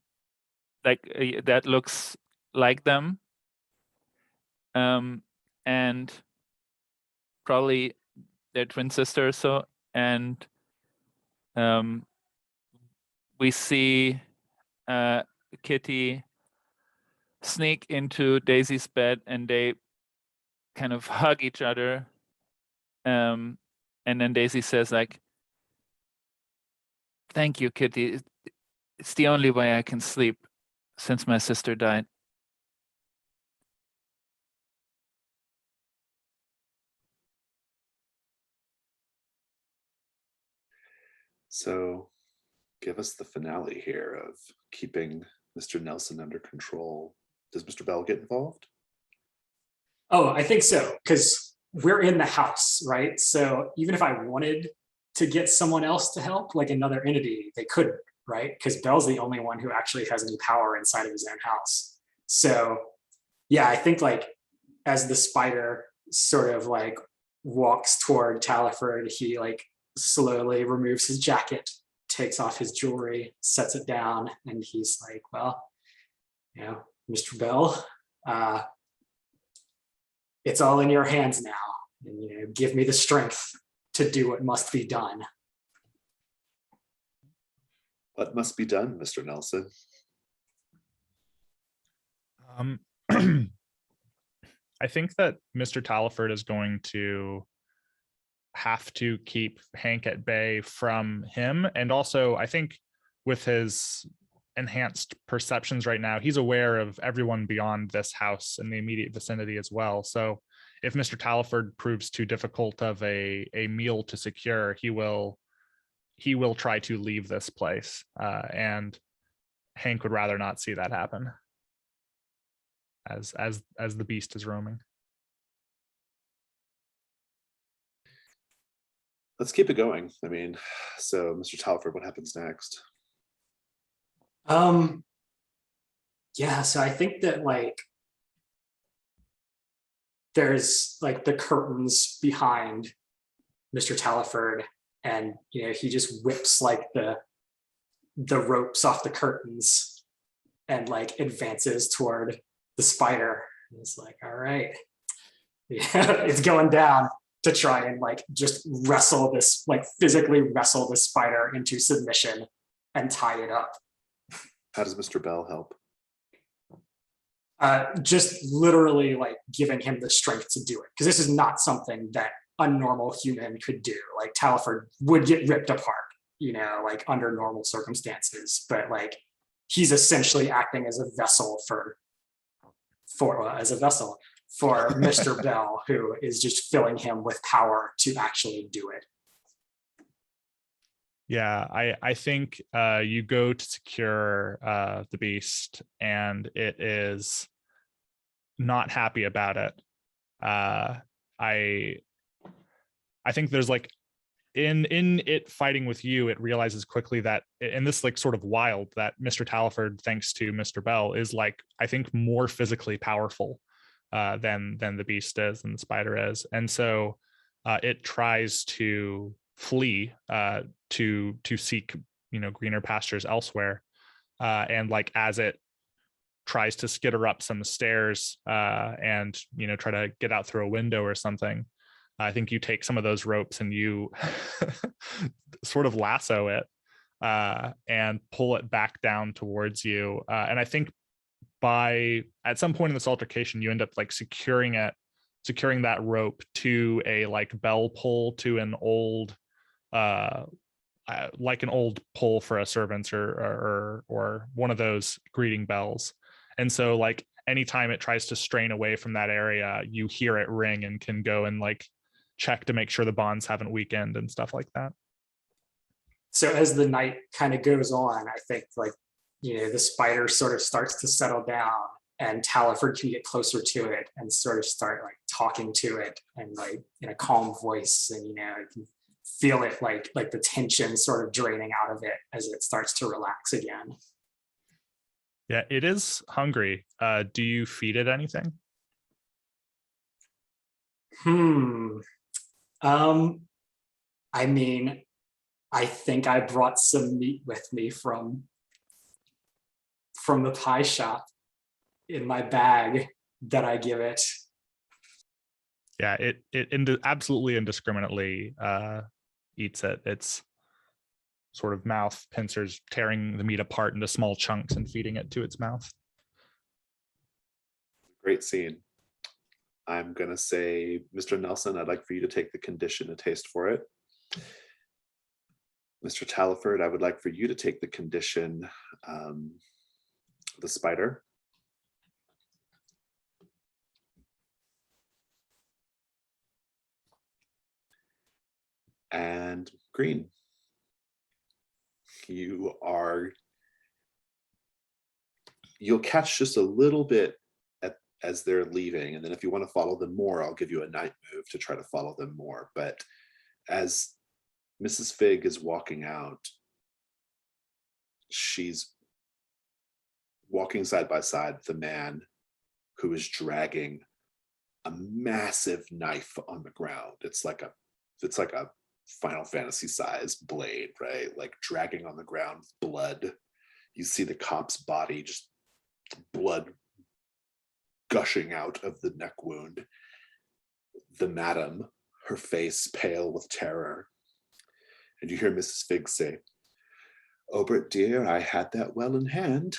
like that looks like them, and probably their twin sister or so. And we see Kitty sneak into Daisy's bed, and they kind of hug each other. And then Daisy says, like, "Thank you, Kitty. It's the only way I can sleep since my sister died." So give us the finale here of keeping Mr. Nelson under control. Does Mr. Bell get involved? Oh, I think so, because we're in the house, right? So even if I wanted to get someone else to help, like another entity, they couldn't, right? Because Bell's the only one who actually has any power inside of his own house. So yeah, I think like as the spider sort of like walks toward Taliford, he like slowly removes his jacket, takes off his jewelry, sets it down, and he's like, well, you know, Mr. Bell, it's all in your hands now. And, you know, give me the strength to do what must be done. What must be done, Mr. Nelson? I think that Mr. Taliford is going to have to keep Hank at bay from him. And also, I think with his enhanced perceptions right now, he's aware of everyone beyond this house in the immediate vicinity as well. So if Mr. Taliford proves too difficult of a meal to secure, he will try to leave this place. And Hank would rather not see that happen as the beast is roaming. Let's keep it going. I mean, so Mr. Taliford, what happens next? Yeah, so I think that like there's like the curtains behind Mr. Taliford, and you know, he just whips like the ropes off the curtains and like advances toward the spider. And it's like, all right, yeah, it's going down, to try and like just wrestle this, like physically wrestle the spider into submission and tie it up. How does Mr. Bell help? Just literally like giving him the strength to do it, because this is not something that a normal human could do. Like Taliford would get ripped apart, you know, like under normal circumstances, but like he's essentially acting as a vessel for Mr. Bell, who is just filling him with power to actually do it. Yeah, I think you go to secure the beast, and it is not happy about it. I think there's like in it fighting with you, it realizes quickly that, and this like sort of wild, that Mr. Taliford, thanks to Mr. Bell, is like, I think, more physically powerful than the beast is and the spider is. And so it tries to flee to seek, greener pastures elsewhere. And like as it tries to skitter up some stairs and try to get out through a window or something, I think you take some of those ropes and you sort of lasso it and pull it back down towards you. And I think at some point in this altercation, you end up like securing that rope to a like bell pull to an old like an old pole for a servant or one of those greeting bells. And so like anytime it tries to strain away from that area, you hear it ring and can go and like check to make sure the bonds haven't weakened and stuff like that. So as the night kind of goes on, I think like, the spider sort of starts to settle down, and Taliford can get closer to it and sort of start like talking to it and like in a calm voice, and you can feel it like the tension sort of draining out of it as it starts to relax again. Yeah, it is hungry. Do you feed it anything? I mean, I think I brought some meat with me from the pie shop in my bag that I give it. Yeah, it absolutely indiscriminately eats it. It's sort of mouth pincers tearing the meat apart into small chunks and feeding it to its mouth. Great scene. I'm going to say, Mr. Nelson, I'd like for you to take the condition, a taste for it. Mr. Taliford, I would like for you to take the condition, the spider. And Green, you'll catch just a little bit as they're leaving, and then if you want to follow them more, I'll give you a night move to try to follow them more. But as Mrs. Fig is walking out, she's walking side by side with the man who is dragging a massive knife on the ground. It's like a Final Fantasy size blade, right? Like dragging on the ground with blood. You see the cop's body, just blood gushing out of the neck wound. The madam, her face pale with terror. And you hear Mrs. Fig say, "Obert, dear, I had that well in hand.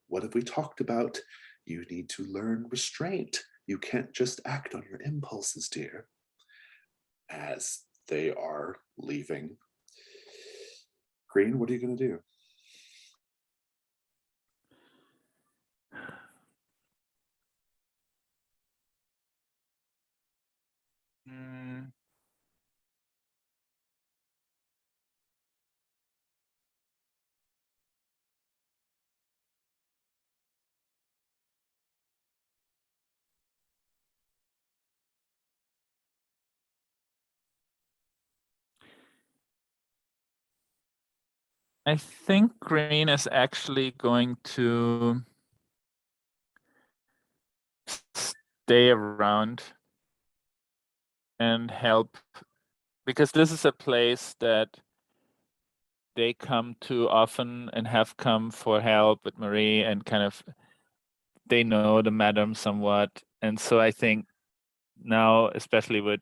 What have we talked about? You need to learn restraint. You can't just act on your impulses, dear." As they are leaving. Green, what are you going to do? I think Green is actually going to stay around and help, because this is a place that they come to often and have come for help with Marie, and kind of they know the madam somewhat. And so I think now, especially with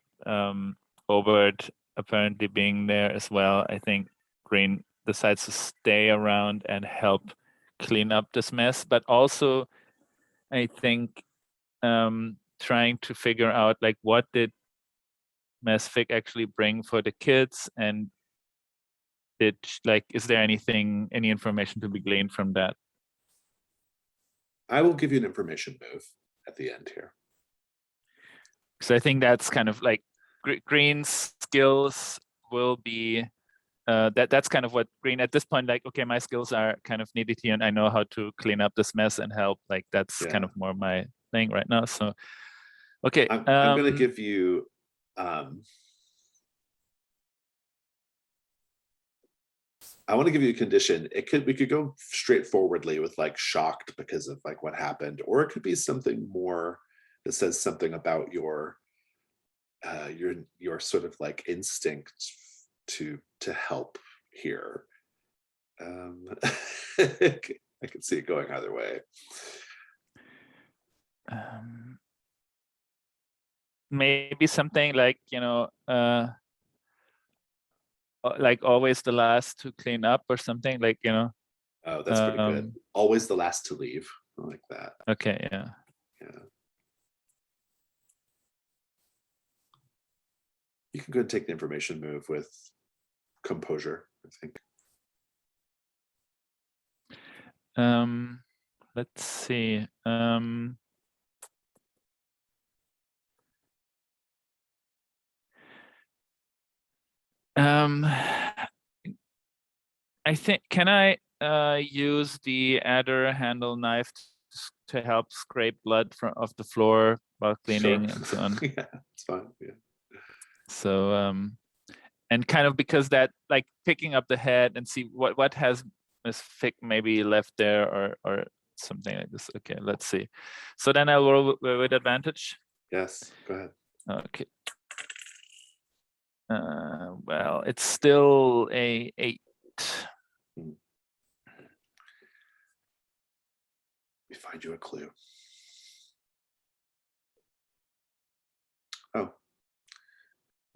Obert apparently being there as well, I think Green decides to stay around and help clean up this mess. But also, I think trying to figure out like what did Miss Fig actually bring for the kids, and is there any information to be gleaned from that? I will give you an information move at the end here. So I think that's kind of like Green's skills will be that's kind of what Green at this point, like, okay, my skills are kind of needed here and I know how to clean up this mess and help. Like that's kind of more my thing right now. So Okay. I'm going to give you. I want to give you a condition. We could go straightforwardly with like shocked because of like what happened, or it could be something more that says something about your sort of like instinct to help here. I can see it going either way. Maybe something like, like always the last to clean up or something, like, Oh, that's pretty good. Always the last to leave. I like that. Okay, yeah. You can go and take the information move with composure, I think. Let's see. I think, can I use the adder handle knife to help scrape blood off the floor while cleaning and so on? Yeah, it's fine. Yeah. So and kind of because that, like picking up the head and see what has Miss Fick maybe left there or something like this. Okay, let's see. So then I'll roll with advantage. Yes, go ahead. Okay. Well, it's still a 8. Let me find you a clue. Oh,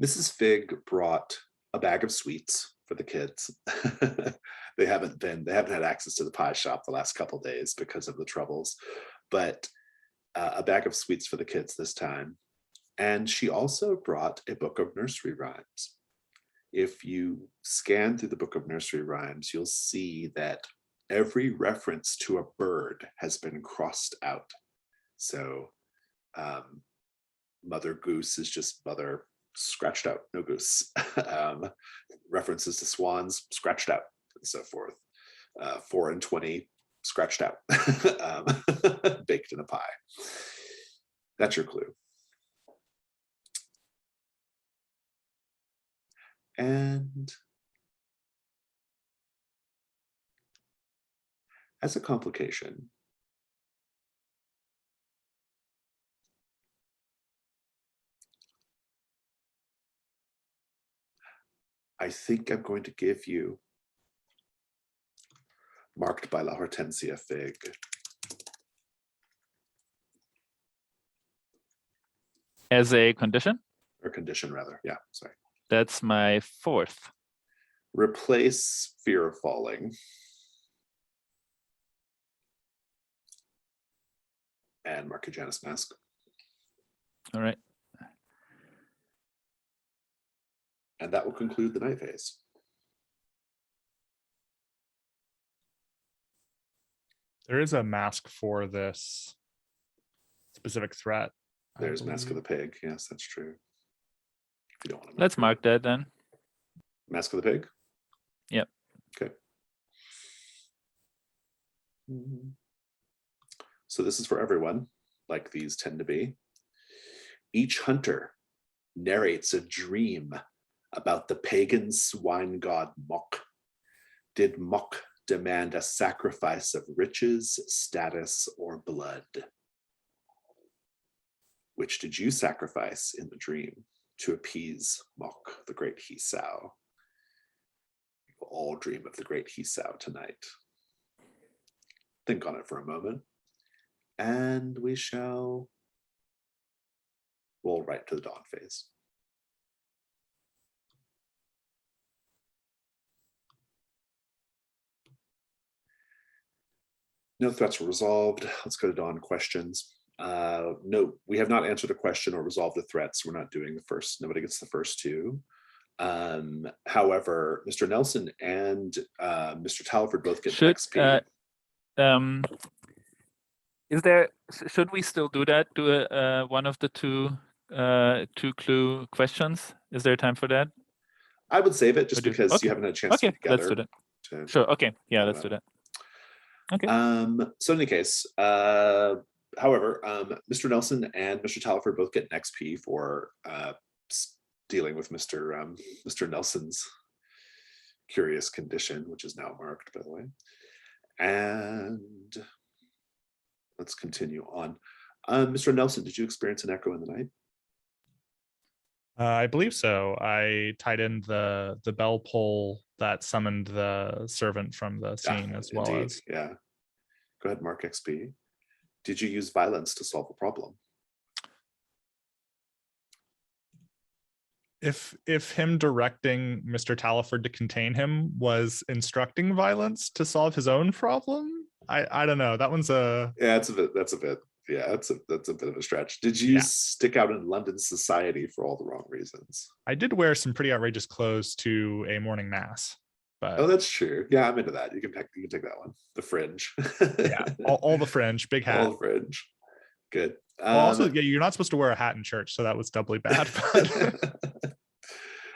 Mrs. Fig brought a bag of sweets for the kids. They haven't had access to the pie shop the last couple of days because of the troubles, but a bag of sweets for the kids this time. And she also brought a book of nursery rhymes. If you scan through the book of nursery rhymes, you'll see that every reference to a bird has been crossed out. So Mother Goose is just mother scratched out, no goose. References to swans scratched out, and so forth. 4 and 20 scratched out, baked in a pie. That's your clue. And as a complication, I think I'm going to give you marked by La Hortensia Fig. As a condition? Or condition, rather. Yeah, sorry. That's my 4th. Replace fear of falling and mark your Janus mask. All right. And that will conclude the night phase. There is a mask for this specific threat. There's Mask of the Pig. Yes, that's true. If you don't want to Let's mark that then. Mask of the Pig? Yep. Okay. So this is for everyone, like these tend to be. Each hunter narrates a dream about the pagan swine god Mok. Did Mok demand a sacrifice of riches, status, or blood? Which did you sacrifice in the dream to appease Mok, the great Hisao? We will all dream of the great Hisao tonight. Think on it for a moment, and we shall roll right to the dawn phase. No threats were resolved. Let's go to dawn questions. No, we have not answered a question or resolved the threats. We're not doing the first. Nobody gets the first 2. However, Mr. Nelson and Mr. Talford both get XP. Should we still do that? Do one of the two clue questions? Is there time for that? I would save it just because you haven't had a chance to get together. Let's do that. Sure. Okay. Yeah, let's do that. Okay. So in any case, However, Mr. Nelson and Mr. Talford both get an XP for dealing with Mr. Nelson's curious condition, which is now marked, by the way. And let's continue on. Mr. Nelson, did you experience an echo in the night? I believe so. I tied in the bell pull that summoned the servant from the scene as well Indeed, as. yeah. Go ahead, mark XP. Did you use violence to solve a problem? If him directing Mr. Talford to contain him was instructing violence to solve his own problem, I don't know. That one's a Yeah, that's a bit. Yeah, that's a bit of a stretch. Did you stick out in London society for all the wrong reasons? I did wear some pretty outrageous clothes to a morning mass, but oh, that's true. Yeah, I'm into that. You can take that one. The fringe. yeah, all the fringe, big hat. All the fringe. Good. Well, also, yeah, you're not supposed to wear a hat in church, so that was doubly bad.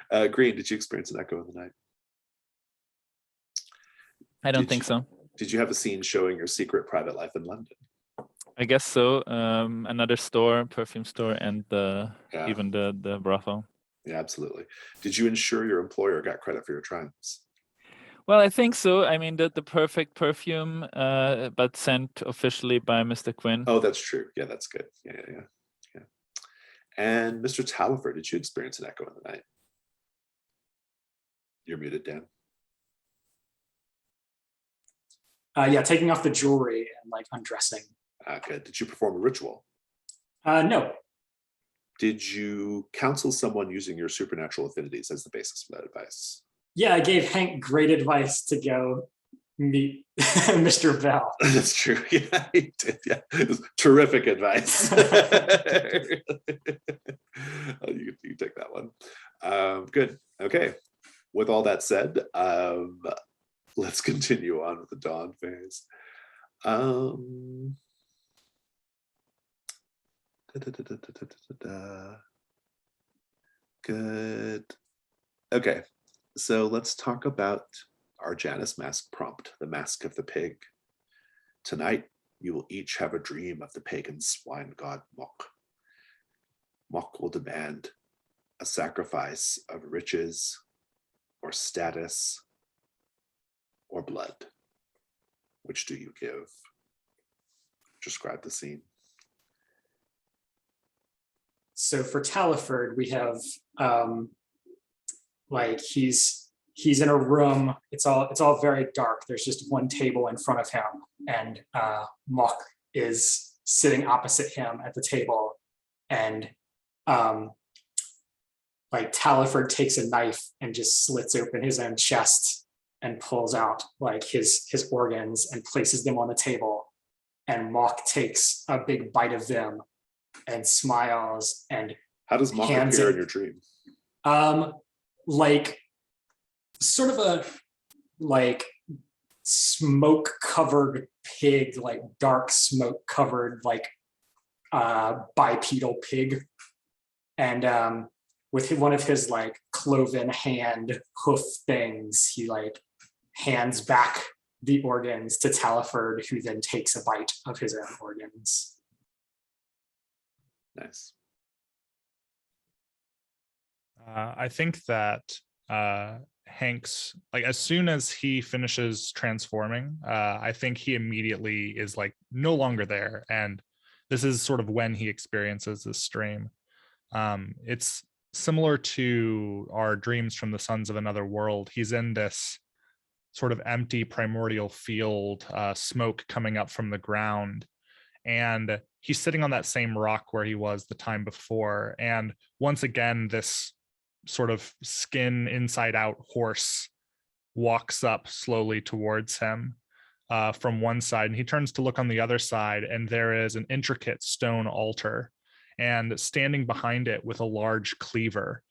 But Green, did you experience an echo in the night? I don't think so. Did you have a scene showing your secret private life in London? I guess so. Another store, perfume store, and even the brothel. Yeah, absolutely. Did you ensure your employer got credit for your triumphs? Well, I think so. I mean, the perfect perfume, but sent officially by Mr. Quinn. Oh, that's true. Yeah, that's good. Yeah. And Mr. Talford, did you experience an echo in the night? You're muted, Dan. Yeah, taking off the jewelry and like undressing. Good. Did you perform a ritual? No. Did you counsel someone using your supernatural affinities as the basis for that advice? Yeah, I gave Hank great advice to go meet Mr. Bell. That's true. Yeah, he did. Yeah, it was terrific advice. You take that one. Good. Okay. With all that said, let's continue on with the dawn phase. Good. Okay, so let's talk about our Janus mask prompt, the Mask of the Pig. Tonight, you will each have a dream of the pagan swine god Mok. Mok will demand a sacrifice of riches or status or blood. Which do you give? Describe the scene. So for Talford, we have like he's in a room. It's all very dark. There's just one table in front of him, and Mok is sitting opposite him at the table, and like Talford takes a knife and just slits open his own chest and pulls out like his organs and places them on the table, and Mok takes a big bite of them and smiles and how does Mok appear in your dream? Like sort of a like smoke covered pig, like dark smoke covered like bipedal pig, and with one of his like cloven hand hoof things, he like hands back the organs to Talford, who then takes a bite of his own organs. Nice. I think that Hank's, like, as soon as he finishes transforming, I think he immediately is like no longer there, and this is sort of when he experiences this stream. It's similar to our dreams from the Sons of Another World. He's in this sort of empty primordial field, smoke coming up from the ground, and he's sitting on that same rock where he was the time before. And once again, this sort of skin inside out horse walks up slowly towards him from one side, and he turns to look on the other side, and there is an intricate stone altar, and standing behind it with a large cleaver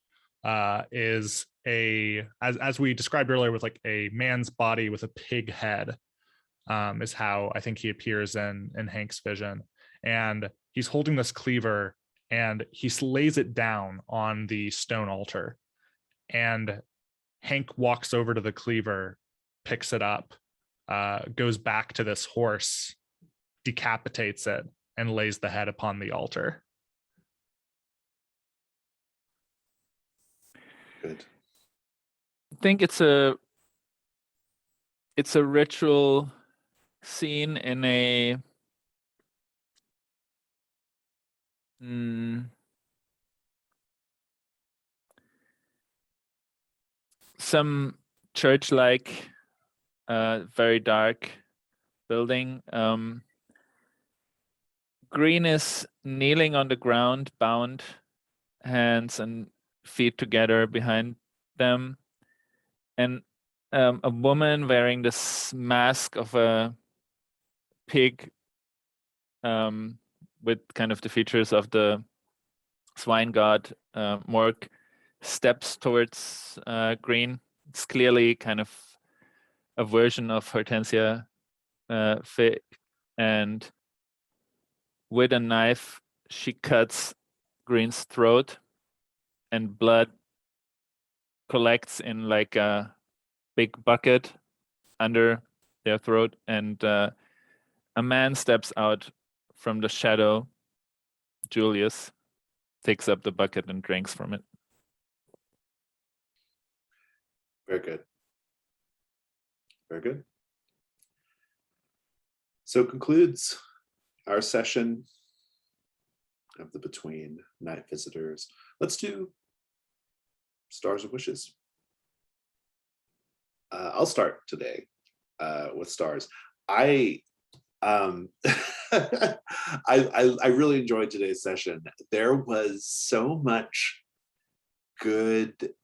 is as we described earlier, with like a man's body with a pig head, is how I think he appears in Hank's vision. And he's holding this cleaver, and he lays it down on the stone altar, and Hank walks over to the cleaver, picks it up, goes back to this horse, decapitates it, and lays the head upon the altar. Good. I think it's a ritual scene in a some church-like, very dark building. Green is kneeling on the ground, bound, hands and feet together behind them, and a woman wearing this mask of a pig, with kind of the features of the swine god, Mork, steps towards Green. It's clearly kind of a version of Hortensia Fig, and with a knife she cuts Green's throat, and blood collects in like a big bucket under their throat, and a man steps out from the shadow. Julius takes up the bucket and drinks from it. Very good. Very good. So concludes our session of the Between Night Visitors. Let's do Stars of Wishes. I'll start today with stars. I really enjoyed today's session. There was so much good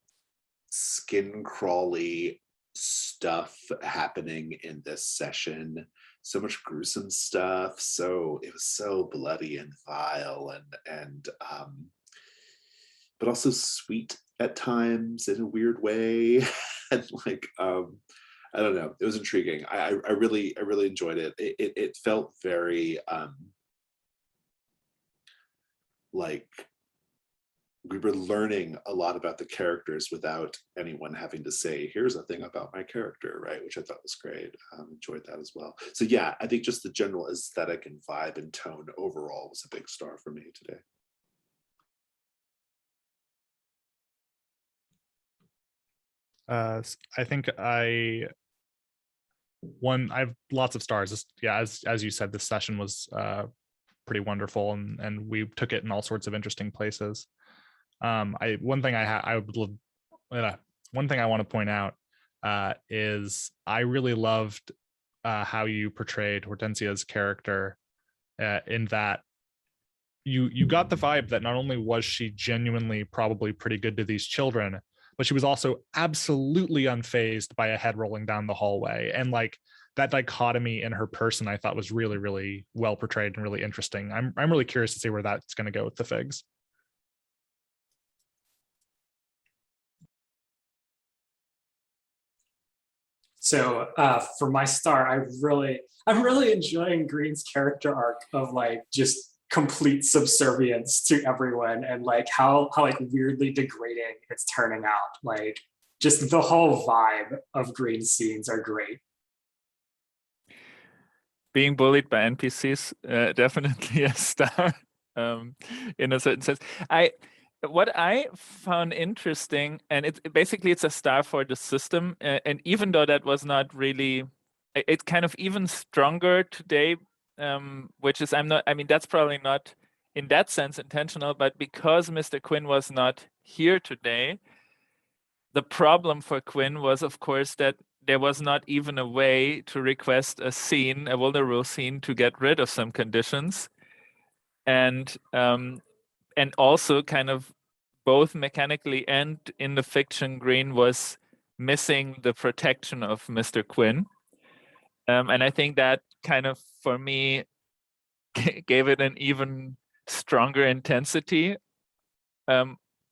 skin crawly stuff happening in this session. So much gruesome stuff. So it was so bloody and vile, and but also sweet at times in a weird way. And like I don't know, it was intriguing. I really enjoyed it. It felt very like we were learning a lot about the characters without anyone having to say, here's a thing about my character, right? Which I thought was great. Enjoyed that as well. So yeah, I think just the general aesthetic and vibe and tone overall was a big star for me today. I think I have lots of stars. Yeah, as you said, this session was pretty wonderful, and we took it in all sorts of interesting places. One thing I want to point out is I really loved how you portrayed Hortensia's character, in that you got the vibe that not only was she genuinely probably pretty good to these children, but she was also absolutely unfazed by a head rolling down the hallway. And like that dichotomy in her person, I thought was really, really well portrayed and really interesting. I'm really curious to see where that's going to go with the figs. So for my star, I'm really enjoying Green's character arc of like just complete subservience to everyone, and like how like weirdly degrading it's turning out. Like just the whole vibe of Green's scenes are great. Being bullied by NPCs, definitely a star, in a certain sense. What I found interesting, and it's a star for the system, and even though that was not really, it's kind of even stronger today, which is that's probably not in that sense intentional, but because Mr. Quinn was not here today, the problem for Quinn was, of course, that there was not even a way to request a vulnerable scene to get rid of some conditions, and also kind of both mechanically and in the fiction, Green was missing the protection of Mr. Quinn. And I think that kind of, for me, gave it an even stronger intensity,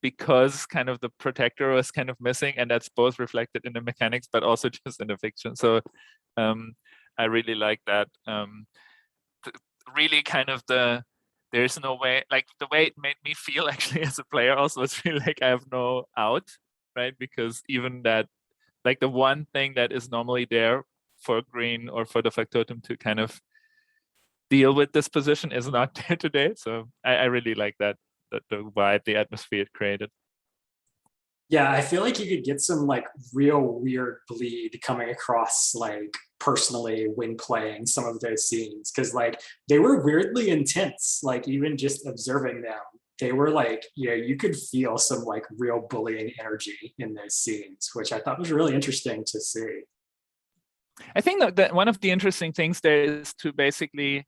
because kind of the protector was kind of missing, and that's both reflected in the mechanics, but also just in the fiction. So I really like that. Really kind of there's no way, like the way it made me feel actually as a player also was really like I have no out, right? Because even that, like the one thing that is normally there for Green or for the factotum to kind of deal with this position is not there today. So I really like that the vibe, the atmosphere it created. Yeah, I feel like you could get some like real weird bleed coming across like personally when playing some of those scenes, because like they were weirdly intense. Like even just observing them, they were like, yeah, you could feel some like real bullying energy in those scenes, which I thought was really interesting to see. I think that one of the interesting things there is to basically,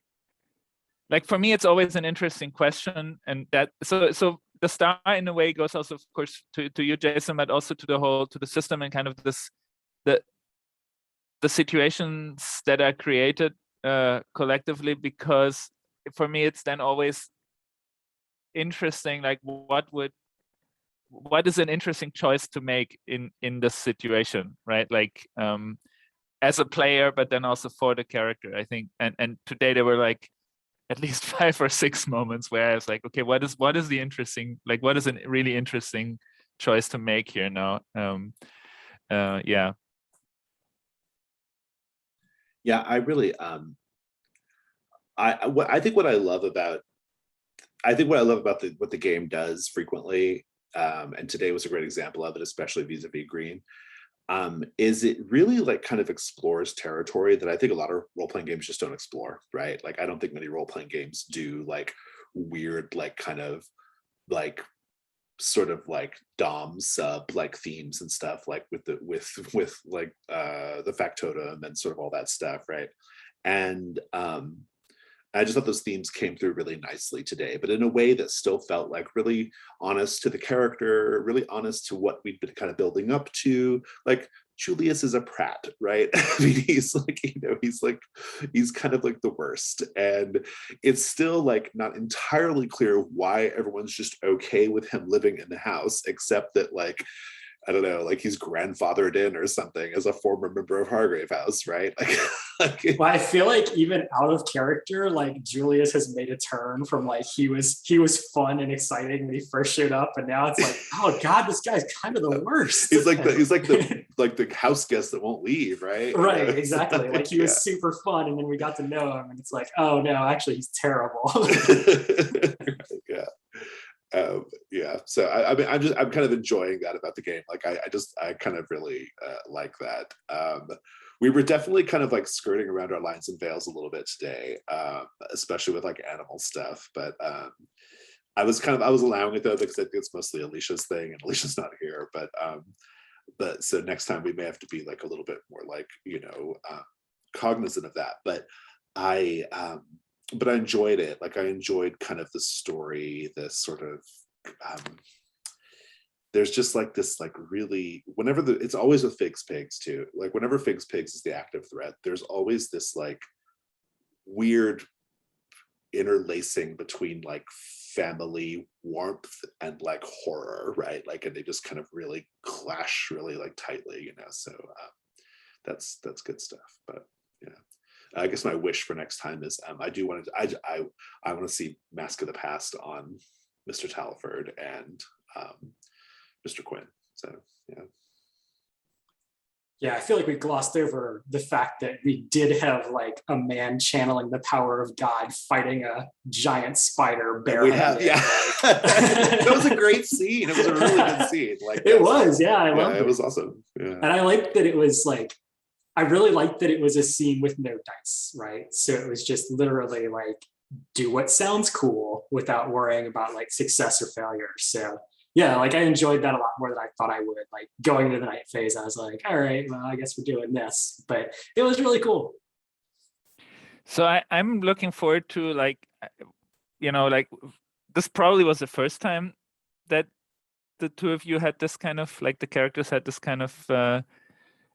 like for me, it's always an interesting question, and that so the star in a way goes also, of course, to you, Jason, but also to the system and kind of the situations that are created collectively, because for me it's then always interesting, like what is an interesting choice to make in this situation, right? Like as a player, but then also for the character, I think. And today there were like at least 5 or 6 moments where I was like, okay, what is the interesting, like what is a really interesting choice to make here now? Yeah. Yeah, I really I think what I love about what the game does frequently, and today was a great example of it, especially vis-a-vis Green, is it really like kind of explores territory that I think a lot of role-playing games just don't explore, right? Like I don't think many role-playing games do like weird, like kind of like sort of like dom sub like themes and stuff, like with like the factotum and sort of all that stuff, right? And I just thought those themes came through really nicely today, but in a way that still felt like really honest to the character, really honest to what we'd been kind of building up to. Like Julius is a prat, right? I mean, he's like, he's kind of like the worst. And it's still like not entirely clear why everyone's just okay with him living in the house, except that like, I don't know, like he's grandfathered in or something as a former member of Hargrave House, right? Well, I feel like even out of character, like Julius has made a turn from like he was fun and exciting when he first showed up, and now it's like, oh god, this guy's kind of the worst. he's like the house guest that won't leave, right? Right, exactly. Like he was super fun, and then we got to know him, and it's like, oh no, actually he's terrible. Yeah. Yeah, so I mean, I'm kind of enjoying that about the game. Like I kind of really like that. We were definitely kind of like skirting around our lines and veils a little bit today, especially with like animal stuff. But I was allowing it though, because I think it's mostly Alicia's thing, and Alicia's not here. But so next time we may have to be like a little bit more like, you know, cognizant of that. But I enjoyed it. Like I enjoyed kind of the story, this sort of there's just like this like really, whenever it's always with Figs Pigs too, like whenever Figs Pigs is the active threat, there's always this like weird interlacing between like family warmth and like horror, right? Like, and they just kind of really clash really like tightly, you know. So that's good stuff. But yeah, I guess my wish for next time is I want to see Mask of the Past on Mr. Talford and Mr. Quinn. So yeah. Yeah, I feel like we glossed over the fact that we did have like a man channeling the power of God fighting a giant spider barehanded. Yeah. That was a great scene. It was a really good scene. Like it was, yeah, I loved it. It was awesome. Yeah. And I liked that it was like, I really liked that it was a scene with no dice, right? So it was just literally like, do what sounds cool without worrying about like success or failure. So yeah, like I enjoyed that a lot more than I thought I would. Like going into the night phase, I was like, all right, well, I guess we're doing this. But it was really cool. So I'm looking forward to like, you know, like this probably was the first time that the two of you had this kind of like the characters had this kind of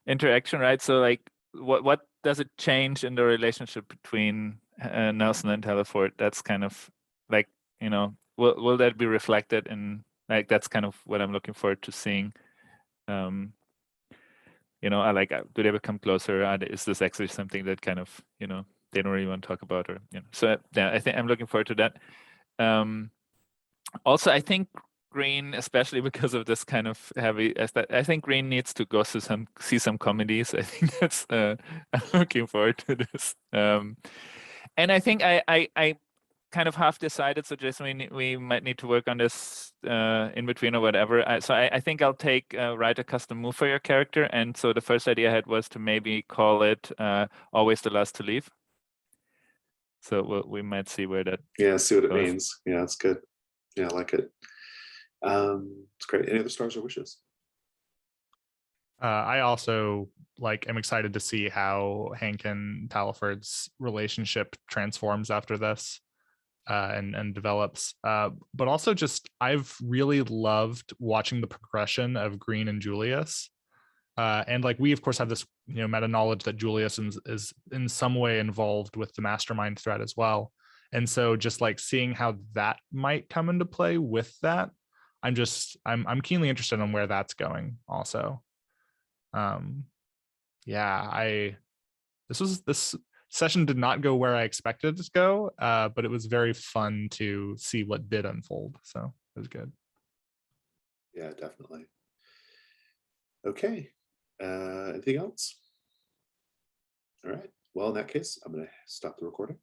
interaction, right? So like what does it change in the relationship between Nelson and Teleford? That's kind of like, you know, will that be reflected in like, that's kind of what I'm looking forward to seeing. You know, I like, do they become closer? Is this actually something that kind of, you know, they don't really want to talk about, or, you know, so yeah, I think I'm looking forward to that. Also, I think Green, especially because of this kind of heavy, I think Green needs to go see some comedies. I think that's I'm looking forward to this. And I think I kind of half decided, so Jason, we might need to work on this in between or whatever. So I think I'll write a custom move for your character. And so the first idea I had was to maybe call it always the last to leave. So we might see where that. Yeah, see what it goes. means. Yeah, it's good. Yeah, I like it. It's great. Any other stars or wishes? I also am excited to see how Hank and Taliford's relationship transforms after this and develops. But also just I've really loved watching the progression of Green and Julius. And we of course have this meta knowledge that Julius is in some way involved with the mastermind threat as well. And so just seeing how that might come into play with that, I'm keenly interested in where that's going also. This session did not go where I expected it to go, but it was very fun to see what did unfold. So it was good. Yeah, definitely. Okay. Anything else? All right. Well, in that case, I'm going to stop the recording.